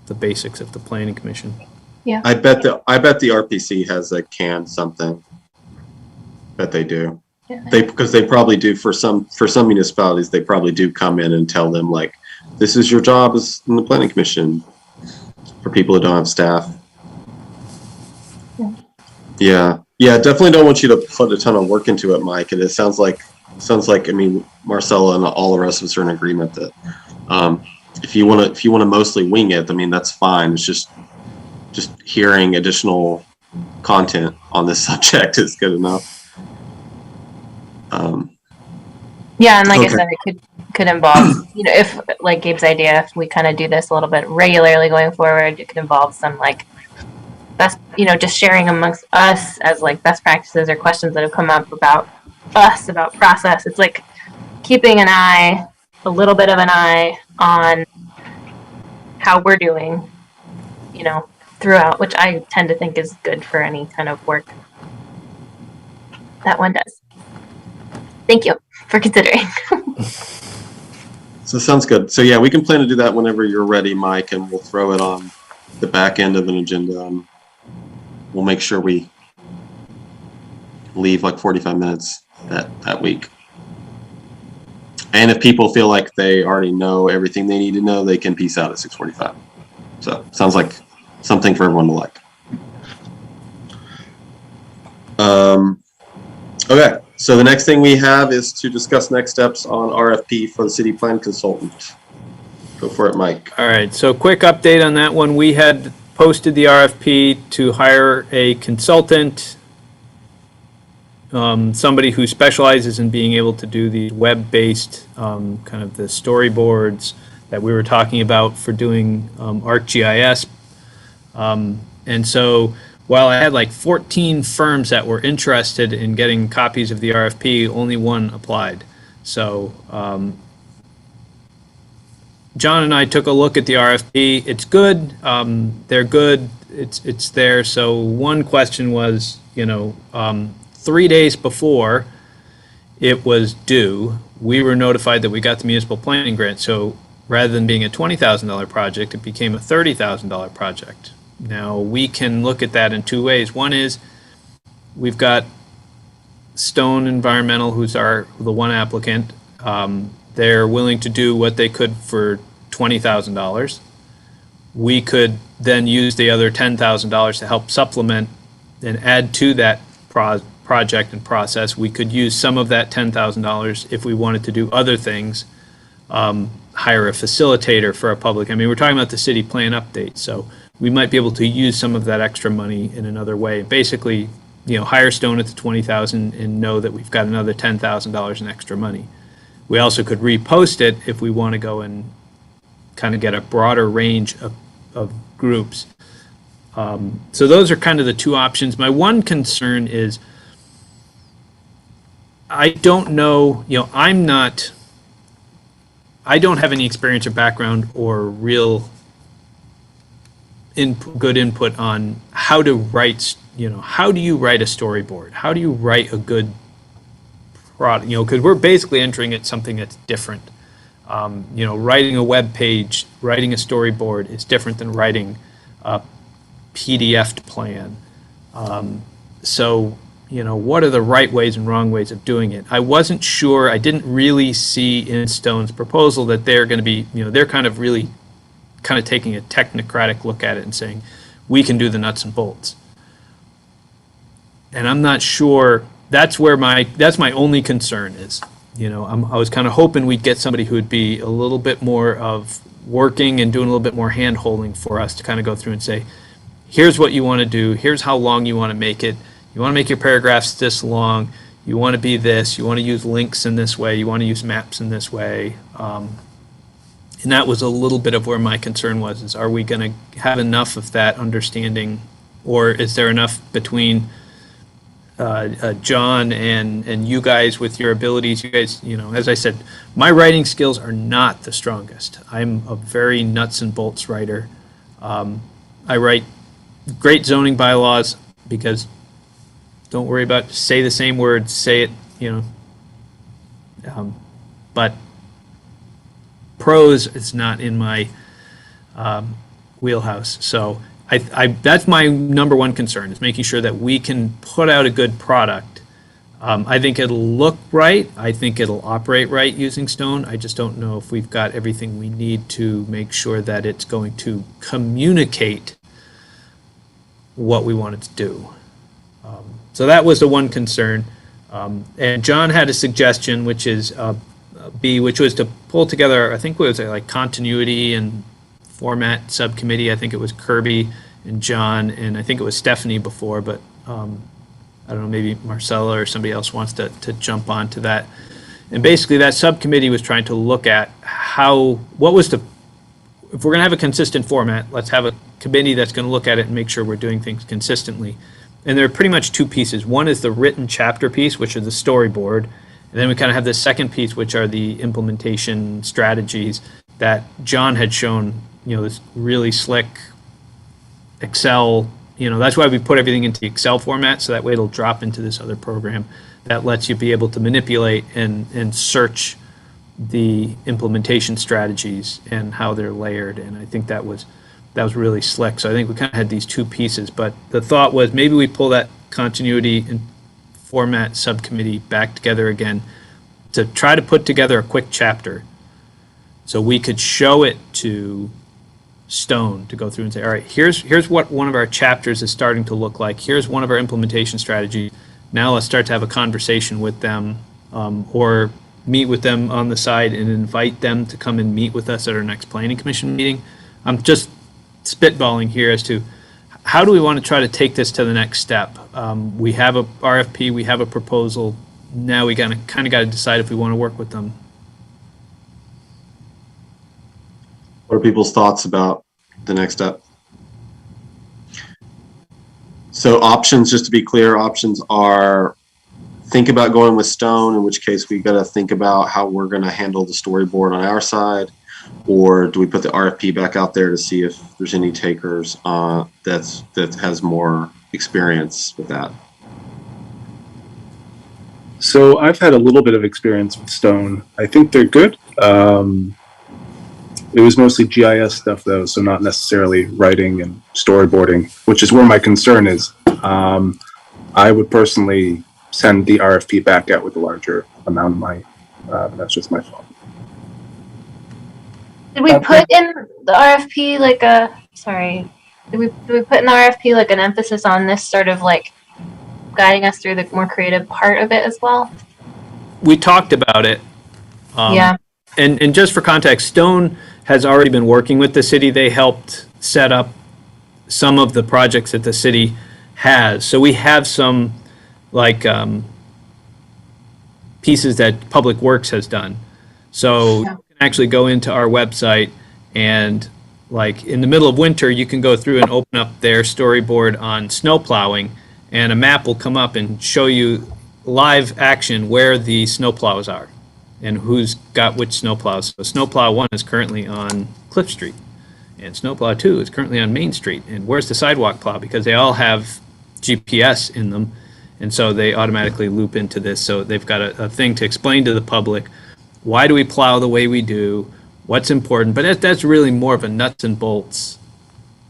the basics of the Planning Commission. Yeah, I bet the RPC has a canned something. Bet they do. Yeah. Because they probably do for some municipalities. They probably do come in and tell them like, this is your job as in the Planning Commission for people who don't have staff. Yeah. Yeah, definitely don't want you to put a ton of work into it, Mike. And it sounds like, I mean, Marcella and all the rest of us are in agreement that if you want to mostly wing it, I mean, that's fine. It's just hearing additional content on this subject is good enough. Yeah, and like Okay. I said, it could involve, you know, if like Gabe's idea, if we kind of do this a little bit regularly going forward, it could involve some like best, you know, just sharing amongst us as like best practices or questions that have come up about us, about process. It's like keeping an eye, a little bit of an eye on how we're doing, you know, throughout, which I tend to think is good for any kind of work that one does. Thank you for considering. So sounds good. So yeah, we can plan to do that whenever you're ready, Mike, and we'll throw it on the back end of an agenda. And we'll make sure we leave like 45 minutes that week. And if people feel like they already know everything they need to know, they can peace out at 6:45. So sounds like something for everyone to like. Okay, so the next thing we have is to discuss next steps on RFP for the city plan consultant. Go for it, Mike. All right, so quick update on that one. We had posted the RFP to hire a consultant, somebody who specializes in being able to do the web-based kind of the storyboards that we were talking about for doing ArcGIS. And so while I had like 14 firms that were interested in getting copies of the RFP, only one applied. So John and I took a look at the RFP. It's good. They're good. It's there. So one question was, you know, 3 days before it was due, we were notified that we got the municipal planning grant. So rather than being a $20,000 project, it became a $30,000 project. Now we can look at that in two ways. One is we've got Stone Environmental, who's the one applicant. They're willing to do what they could for $20,000. We could then use the other $10,000 to help supplement and add to that project and process. We could use some of that $10,000 if we wanted to do other things, hire a facilitator for a public. I mean, we're talking about the city plan update, so we might be able to use some of that extra money in another way. Basically, you know, hire Stone at the $20,000 and know that we've got another $10,000 in extra money. We also could repost it if we want to go and kind of get a broader range of groups. So those are kind of the two options. My one concern is I don't know, you know, I don't have any experience or background or real good input on how to write, you know, how do you write a storyboard? How do you write a good product? You know, because we're basically entering at something that's different. You know, writing a web page, writing a storyboard is different than writing a PDF plan. So, you know, what are the right ways and wrong ways of doing it? I wasn't sure. I didn't really see in Stone's proposal that they're going to be, you know, they're kind of really kind of taking a technocratic look at it and saying, we can do the nuts and bolts. And I'm not sure, that's my only concern is, you know, I was kind of hoping we'd get somebody who would be a little bit more of working and doing a little bit more hand holding for us to kind of go through and say, here's what you want to do, here's how long you want to make it, you want to make your paragraphs this long, you want to be this, you want to use links in this way, you want to use maps in this way. And that was a little bit of where my concern was, is are we going to have enough of that understanding, or is there enough between John and you guys with your abilities? You guys, you know, as I said, my writing skills are not the strongest. I'm a very nuts and bolts writer. I write great zoning bylaws because don't worry about, say the same words, say it, you know, but prose is not in my wheelhouse. So that's my number one concern, is making sure that we can put out a good product. I think it'll look right. I think it'll operate right using Stone. I just don't know if we've got everything we need to make sure that it's going to communicate what we want it to do. So that was the one concern. And John had a suggestion, which is B, which was to pull together, I think it was like continuity and format subcommittee. I think it was Kirby and John, and I think it was Stephanie before, but I don't know, maybe Marcella or somebody else wants to jump onto that. And basically that subcommittee was trying to look at if we're going to have a consistent format, let's have a committee that's going to look at it and make sure we're doing things consistently. And there are pretty much two pieces. One is the written chapter piece, which is the storyboard. And then we kind of have the second piece, which are the implementation strategies that John had shown, this really slick Excel, that's why we put everything into the Excel format, so that way it'll drop into this other program that lets you be able to manipulate and search the implementation strategies and how they're layered. And I think that was really slick. So I think we kind of had these two pieces, but the thought was maybe we pull that continuity and format subcommittee back together again to try to put together a quick chapter so we could show it to Stone to go through and say, all right, here's what one of our chapters is starting to look like. Here's one of our implementation strategies. Now let's start to have a conversation with them, or meet with them on the side and invite them to come and meet with us at our next planning commission meeting. I'm just spitballing here as to how do we want to try to take this to the next step. We have a RFP, we have a proposal. Now we kind of got to decide if we want to work with them. What are people's thoughts about the next step? So options, just to be clear, options are think about going with Stone, in which case we got to think about how we're going to handle the storyboard on our side, or do we put the RFP back out there to see if there's any takers that has more experience with that? So I've had a little bit of experience with Stone. I think they're good. It was mostly GIS stuff though, so not necessarily writing and storyboarding, which is where my concern is. I would personally send the RFP back out with a larger amount of money. That's just my thought. Did we put in the RFP did we put in the RFP like an emphasis on this sort of like guiding us through the more creative part of it as well? We talked about it. Yeah. And just for context, Stone has already been working with the city. They helped set up some of the projects that the city has. So we have some pieces that Public Works has done. So you can actually go into our website and in the middle of winter, you can go through and open up their storyboard on snow plowing, and a map will come up and show you live action where the snow plows are and who's got which snow plows. So snowplow 1 is currently on Cliff Street, and snowplow 2 is currently on Main Street. And where's the sidewalk plow? Because they all have GPS in them, and so they automatically loop into this. So they've got a thing to explain to the public, why do we plow the way we do, what's important. But that's really more of a nuts and bolts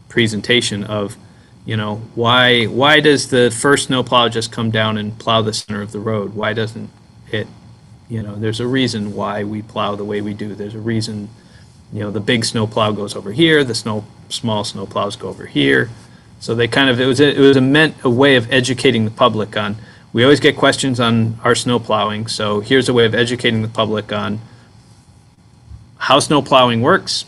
presentation of, why does the first snowplow just come down and plow the center of the road? Why doesn't it? There's a reason why we plow the way we do. There's a reason, the big snowplow goes over here, the small snowplows go over here. So they it was a way of educating the public on, we always get questions on our snow plowing. So here's a way of educating the public on how snow plowing works,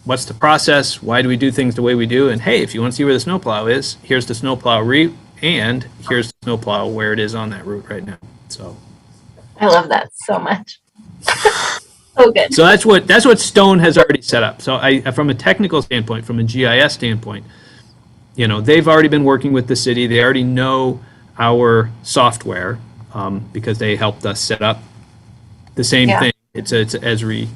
what's the process, why do we do things the way we do, and hey, if you want to see where the snowplow is, here's the snowplow route, and here's the snowplow where it is on that route right now. So I love that so much. So good. So that's what Stone has already set up. So from a technical standpoint, from a GIS standpoint, they've already been working with the city. They already know our software because they helped us set up the same thing. It's a Esri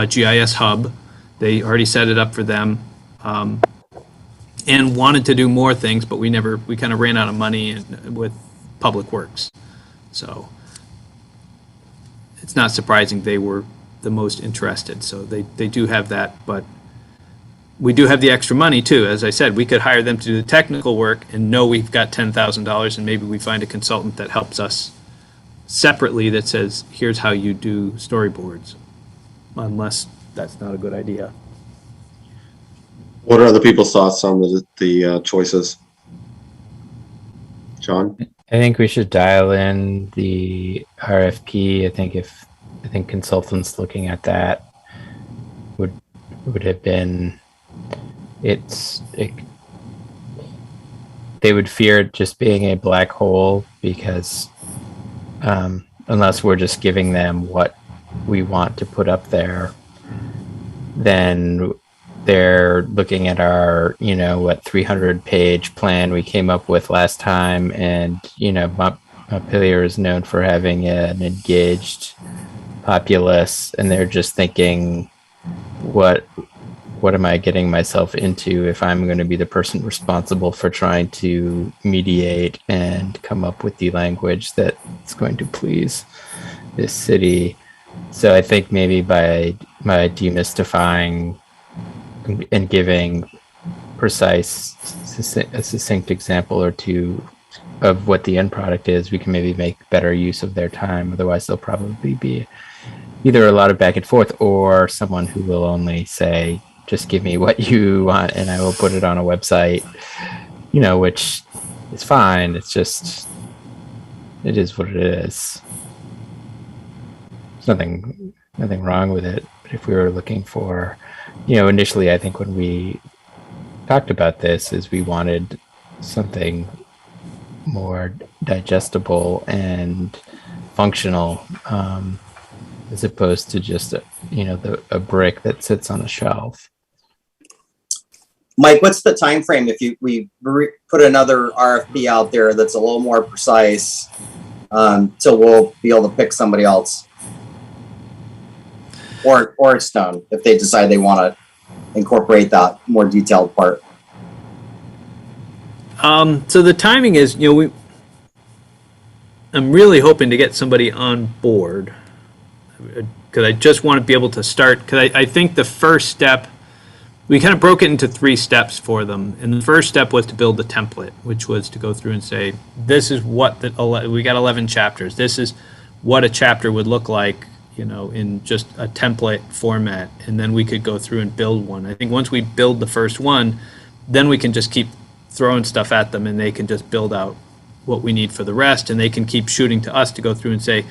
GIS hub. They already set it up for them and wanted to do more things, but we kind of ran out of money with Public Works. So it's not surprising they were the most interested. So they do have that, but we do have the extra money too. As I said, we could hire them to do the technical work and know we've got $10,000, and maybe we find a consultant that helps us separately that says, here's how you do storyboards, unless that's not a good idea. What are other people's thoughts on the choices? John? I think we should dial in the RFP. I think consultants looking at that would have been they would fear it just being a black hole because unless we're just giving them what we want to put up there, then they're looking at our, 300-page plan we came up with last time. And, Montpelier is known for having an engaged populace, and they're just thinking, what am I getting myself into if I'm going to be the person responsible for trying to mediate and come up with the language that's going to please this city? So I think maybe by demystifying and giving precise, a succinct example or two of what the end product is, we can maybe make better use of their time. Otherwise, there'll probably be either a lot of back and forth or someone who will only say, just give me what you want and I will put it on a website, which is fine. It's just, it is what it is. There's nothing wrong with it. But if we were looking for, initially, I think when we talked about this is we wanted something more digestible and functional, as opposed to just a brick that sits on a shelf. Mike, what's the time frame if we put another RFP out there that's a little more precise, till we'll be able to pick somebody else? Or it's done if they decide they want to incorporate that more detailed part. So the timing is, I'm really hoping to get somebody on board because I just want to be able to start. Because I think the first step, we kind of broke it into 3 steps for them. And the first step was to build the template, which was to go through and say, this is what we got 11 chapters. This is what a chapter would look like, in just a template format. And then we could go through and build one. I think once we build the first one, then we can just keep throwing stuff at them and they can just build out what we need for the rest. And they can keep shooting to us to go through and say,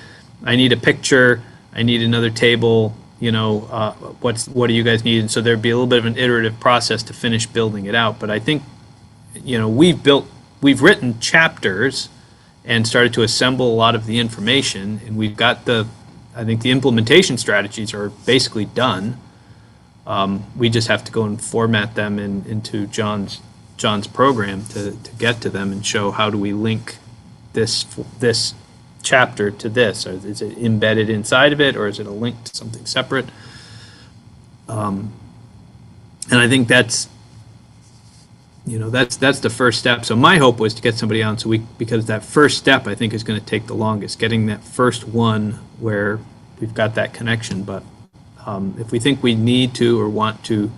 I need a picture, I need another table, what do you guys need? And so there'd be a little bit of an iterative process to finish building it out. But I think, we've written chapters and started to assemble a lot of the information, and we've got I think the implementation strategies are basically done. We just have to go and format them into John's program to get to them and show how do we link this chapter to this, or is it embedded inside of it, or is it a link to something separate? And I think that's the first step. So my hope was to get somebody on, because that first step I think is going to take the longest, getting that first one where we've got that connection. But if we think we need to or want to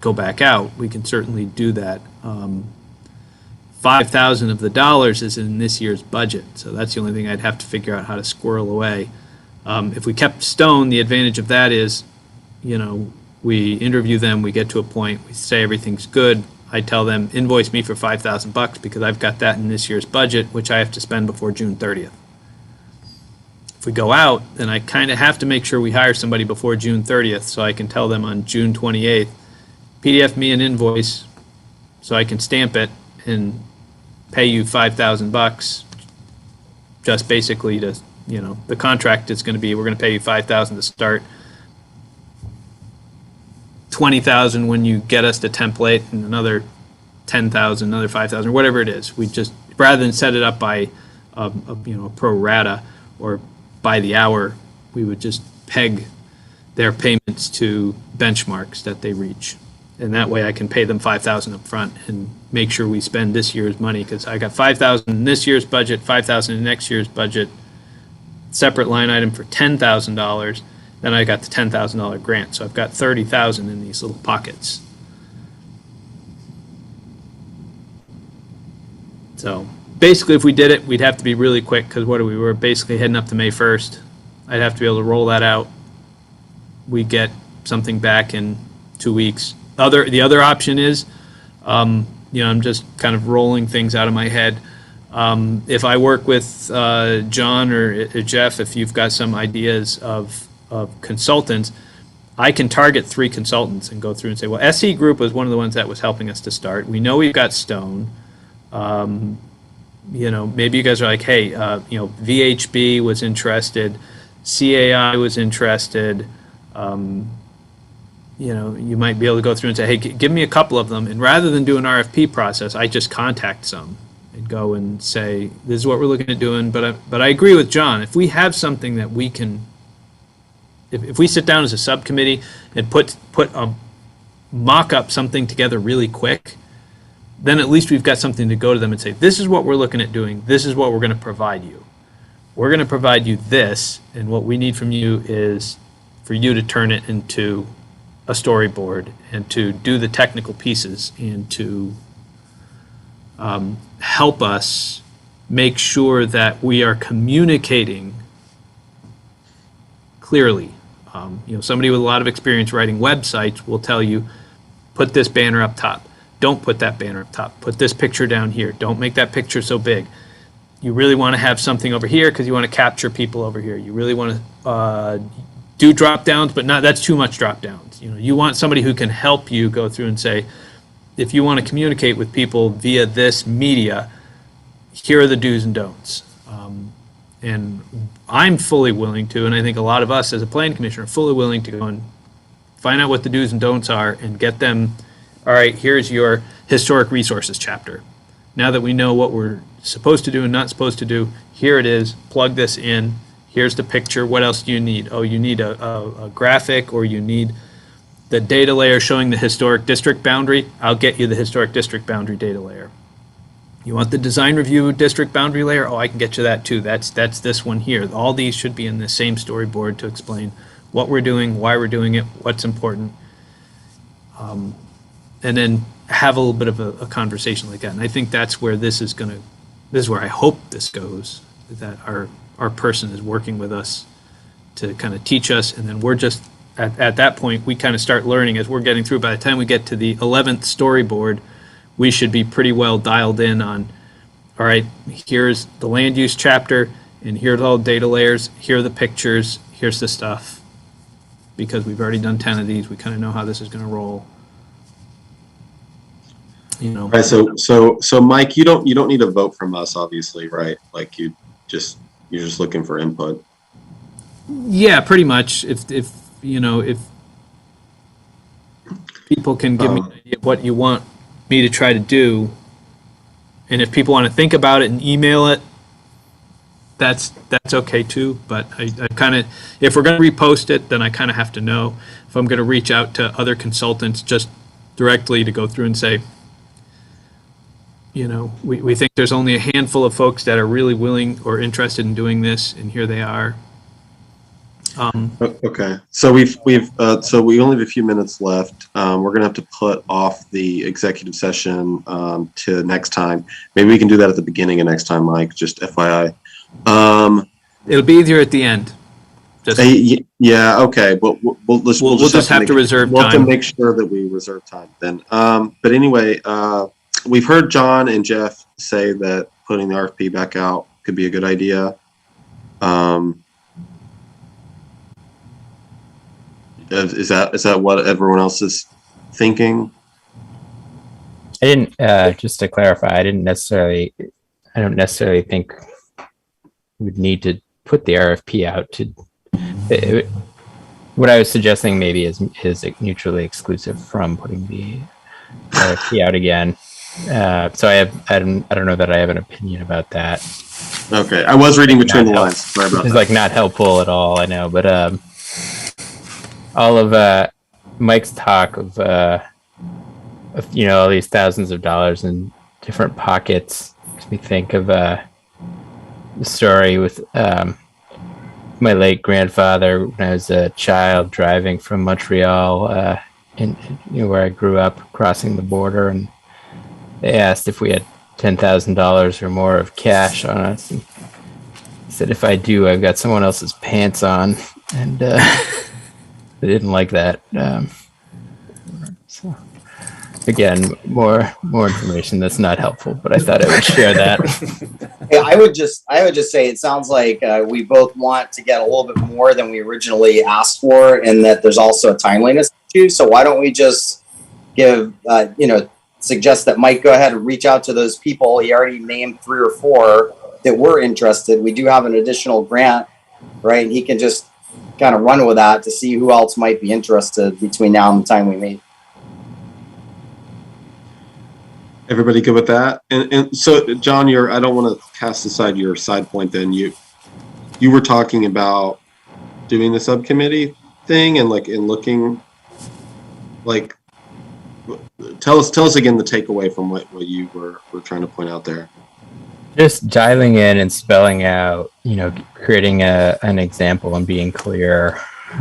go back out, we can certainly do that. $5,000 of the dollars is in this year's budget, so that's the only thing I'd have to figure out how to squirrel away. If we kept Stone, the advantage of that is, we interview them, we get to a point, we say everything's good. I tell them, invoice me for $5,000 because I've got that in this year's budget, which I have to spend before June 30th. If we go out, then I kind of have to make sure we hire somebody before June 30th so I can tell them on June 28th, PDF me an invoice so I can stamp it and pay you $5,000, just basically to, the contract is going to be, we're going to pay you $5,000 to start, $20,000 when you get us the template, and another $10,000, another $5,000, whatever it is. We just, rather than set it up by a pro rata or by the hour, we would just peg their payments to benchmarks that they reach. And that way I can pay them $5,000 up front and make sure we spend this year's money, because I got $5,000 in this year's budget, $5,000 in next year's budget, separate line item for $10,000. Then I got the $10,000 grant. So I've got $30,000 in these little pockets. So basically, if we did it, we'd have to be really quick, because we're basically heading up to May 1st. I'd have to be able to roll that out. We get something back in 2 weeks. The other option is, I'm just kind of rolling things out of my head. If I work with John or Jeff, if you've got some ideas of consultants, I can target 3 consultants and go through and say, well, SE Group was one of the ones that was helping us to start. We know we've got Stone. Maybe you guys are like, hey, VHB was interested, CAI was interested. You might be able to go through and say, hey, give me a couple of them. And rather than do an RFP process, I just contact some and go and say, this is what we're looking at doing. But I agree with John. If we have something that we can, if we sit down as a subcommittee and put a mock up something together really quick, then at least we've got something to go to them and say, this is what we're looking at doing. This is what we're going to provide you. We're going to provide you this, and what we need from you is for you to turn it into a storyboard and to do the technical pieces and to help us make sure that we are communicating clearly. Somebody with a lot of experience writing websites will tell you, put this banner up top. Don't put that banner up top. Put this picture down here. Don't make that picture so big. You really want to have something over here because you want to capture people over here. You really want to do drop downs, but that's too much drop downs. You want somebody who can help you go through and say, if you want to communicate with people via this media, here are the do's and don'ts. And I'm fully willing to, and I think a lot of us as a planning commission are fully willing to go and find out what the do's and don'ts are and get them, all right, here's your historic resources chapter. Now that we know what we're supposed to do and not supposed to do, here it is, plug this in, here's the picture, what else do you need? Oh, you need a graphic, or you need the data layer showing the historic district boundary. I'll get you the historic district boundary data layer. You want the design review district boundary layer? Oh, I can get you that too. That's this one here. All these should be in the same storyboard to explain what we're doing, why we're doing it, what's important. And then have a little bit of a conversation like that. And I think that's where this is where I hope this goes, that our person is working with us to kind of teach us. And then we're just, at that point, we kind of start learning as we're getting through. By the time we get to the 11th storyboard, we should be pretty well dialed in on, all right, here's the land use chapter, and here's all the data layers, here are the pictures, here's the stuff. Because we've already done 10 of these, we kind of know how this is going to roll. Right. So Mike, you don't need a vote from us, obviously, right? Like you're just looking for input. Yeah, pretty much. If people can give me an idea of what you want me to try to do, and if people want to think about it and email it, that's okay too. But I kind of, if we're going to repost it, then I kind of have to know if I'm going to reach out to other consultants just directly to go through and say, we think there's only a handful of folks that are really willing or interested in doing this, and here they are. Okay, so we only have a few minutes left. We're gonna have to put off the executive session to next time. Maybe we can do that at the beginning of next time, Mike. Just FYI. It'll be easier at the end. Yeah. Okay. But we'll just have to reserve time. We'll have to make sure that we reserve time then. But anyway, we've heard John and Jeff say that putting the RFP back out could be a good idea. Is that what everyone else is thinking? I didn't, just to clarify, I don't necessarily think we would need to put the RFP out what I was suggesting maybe is mutually exclusive from putting the RFP out again. So I don't know that I have an opinion about that. Okay, I was reading between the lines. Sorry about that. It's like not helpful at all, I know, but all of Mike's talk of all these thousands of dollars in different pockets makes me think of the story with my late grandfather when I was a child driving from Montreal where I grew up, crossing the border, and they asked if we had $10,000 or more of cash on us. And he said, if I do, I've got someone else's pants on, and they didn't like that. So Again, more information that's not helpful, but I thought I would share that. Yeah, I would just say it sounds like we both want to get a little bit more than we originally asked for, and that there's also a timeliness issue. So why don't we just give, suggest that Mike go ahead and reach out to those people. He already named 3 or 4 that were interested. We do have an additional grant, right? And he can just kind of run with that to see who else might be interested between now and the time we meet. Everybody good with that? And so, John, I don't want to cast aside your side point. Then you were talking about doing the subcommittee thing and looking like. Tell us again the takeaway from what you were trying to point out there. Just dialing in and spelling out, creating an example and being clear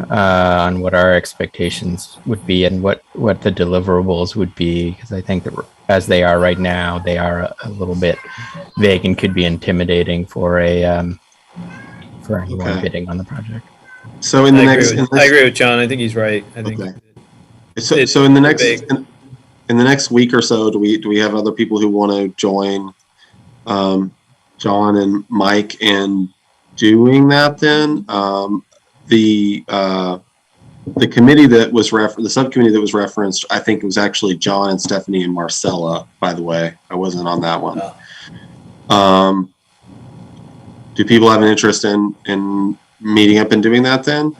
on what our expectations would be and what the deliverables would be, because I think that as they are right now, they are a little bit vague and could be intimidating for anyone bidding on the project. So I agree with John. I think he's right. I think. Okay. So in the next week or so, do we have other people who want to join John and Mike in doing that? Then the committee that was the subcommittee that was referenced, I think it was actually John and Stephanie and Marcella. By the way, I wasn't on that one. Do people have an interest in meeting up and doing that then?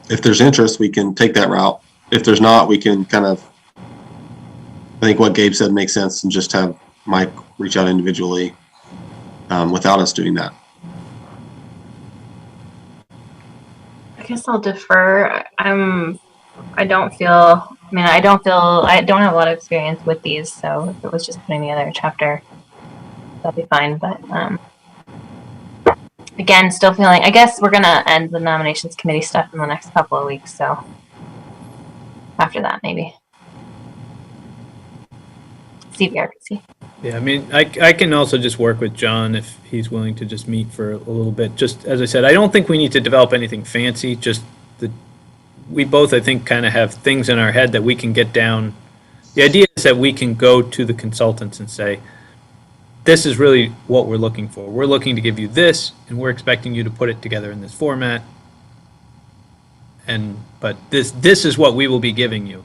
If there's interest, we can take that route. If there's not, we can kind of, I think what Gabe said makes sense, and just have Mike reach out individually without us doing that. I guess I'll defer. I don't have a lot of experience with these, so if it was just putting together a chapter, that'll be fine. But again, still feeling, I guess we're gonna end the nominations committee stuff in the next couple of weeks, so after that, maybe. CVRPC. Yeah, I mean, I can also just work with John if he's willing to just meet for a little bit. Just as I said, I don't think we need to develop anything fancy. Just we both, I think, kind of have things in our head that we can get down. The idea is that we can go to the consultants and say, this is really what we're looking for. We're looking to give you this, and we're expecting you to put it together in this format. But this is what we will be giving you.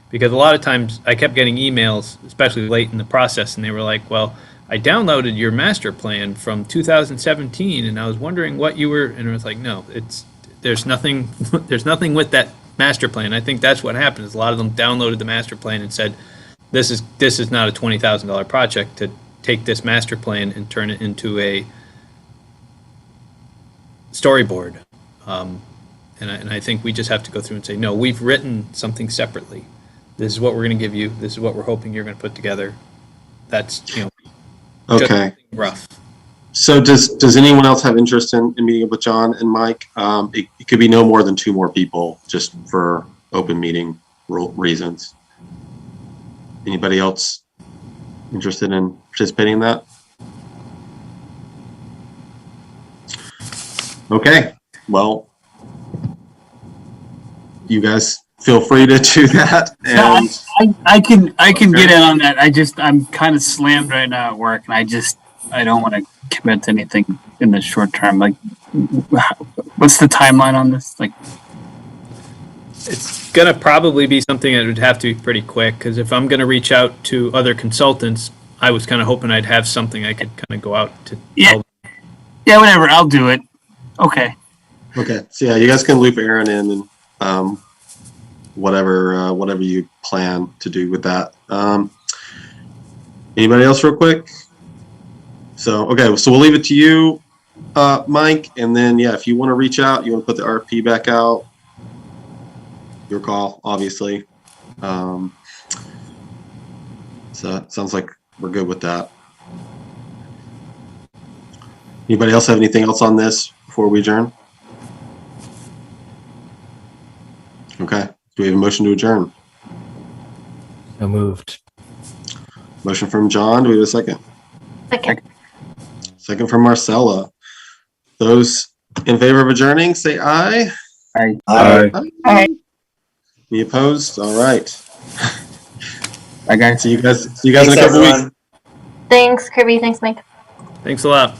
Because a lot of times I kept getting emails, especially late in the process, and they were like, well, I downloaded your master plan from 2017, and I was wondering what you were, and it was like, no, there's nothing with that master plan. I think that's what happened, is a lot of them downloaded the master plan and said, this is not a $20,000 project to take this master plan and turn it into a storyboard. And I think we just have to go through and say, no, we've written something separately. This is what we're going to give you. This is what we're hoping you're going to put together. That's, okay. Rough. So does anyone else have interest in meeting up with John and Mike? It could be no more than 2 more people, just for open meeting reasons. Anybody else interested in participating in that? Okay. Well, you guys feel free to do that. And I can get in on that. I'm kind of slammed right now at work, and I don't want to commit to anything in the short term. Like, what's the timeline on this? Like, it's going to probably be something that would have to be pretty quick, because if I'm going to reach out to other consultants, I was kind of hoping I'd have something I could kind of go out to. Yeah, whatever. I'll do it. Okay. So yeah, you guys can loop Aaron in and whatever you plan to do with that. Anybody else real quick? So we'll leave it to you, Mike, and then if you want to reach out, you want to put the RFP back out, your call, obviously. So it sounds like we're good with that. Anybody else have anything else on this before we adjourn? Okay. Do we have a motion to adjourn? So moved. Motion from John. Do we have a second? Second. Second from Marcella. Those in favor of adjourning, say aye. Aye. Aye. Aye. Any opposed? All right. See you guys in a Thanks, couple weeks. everyone. Thanks, Kirby. Thanks, Mike. Thanks a lot.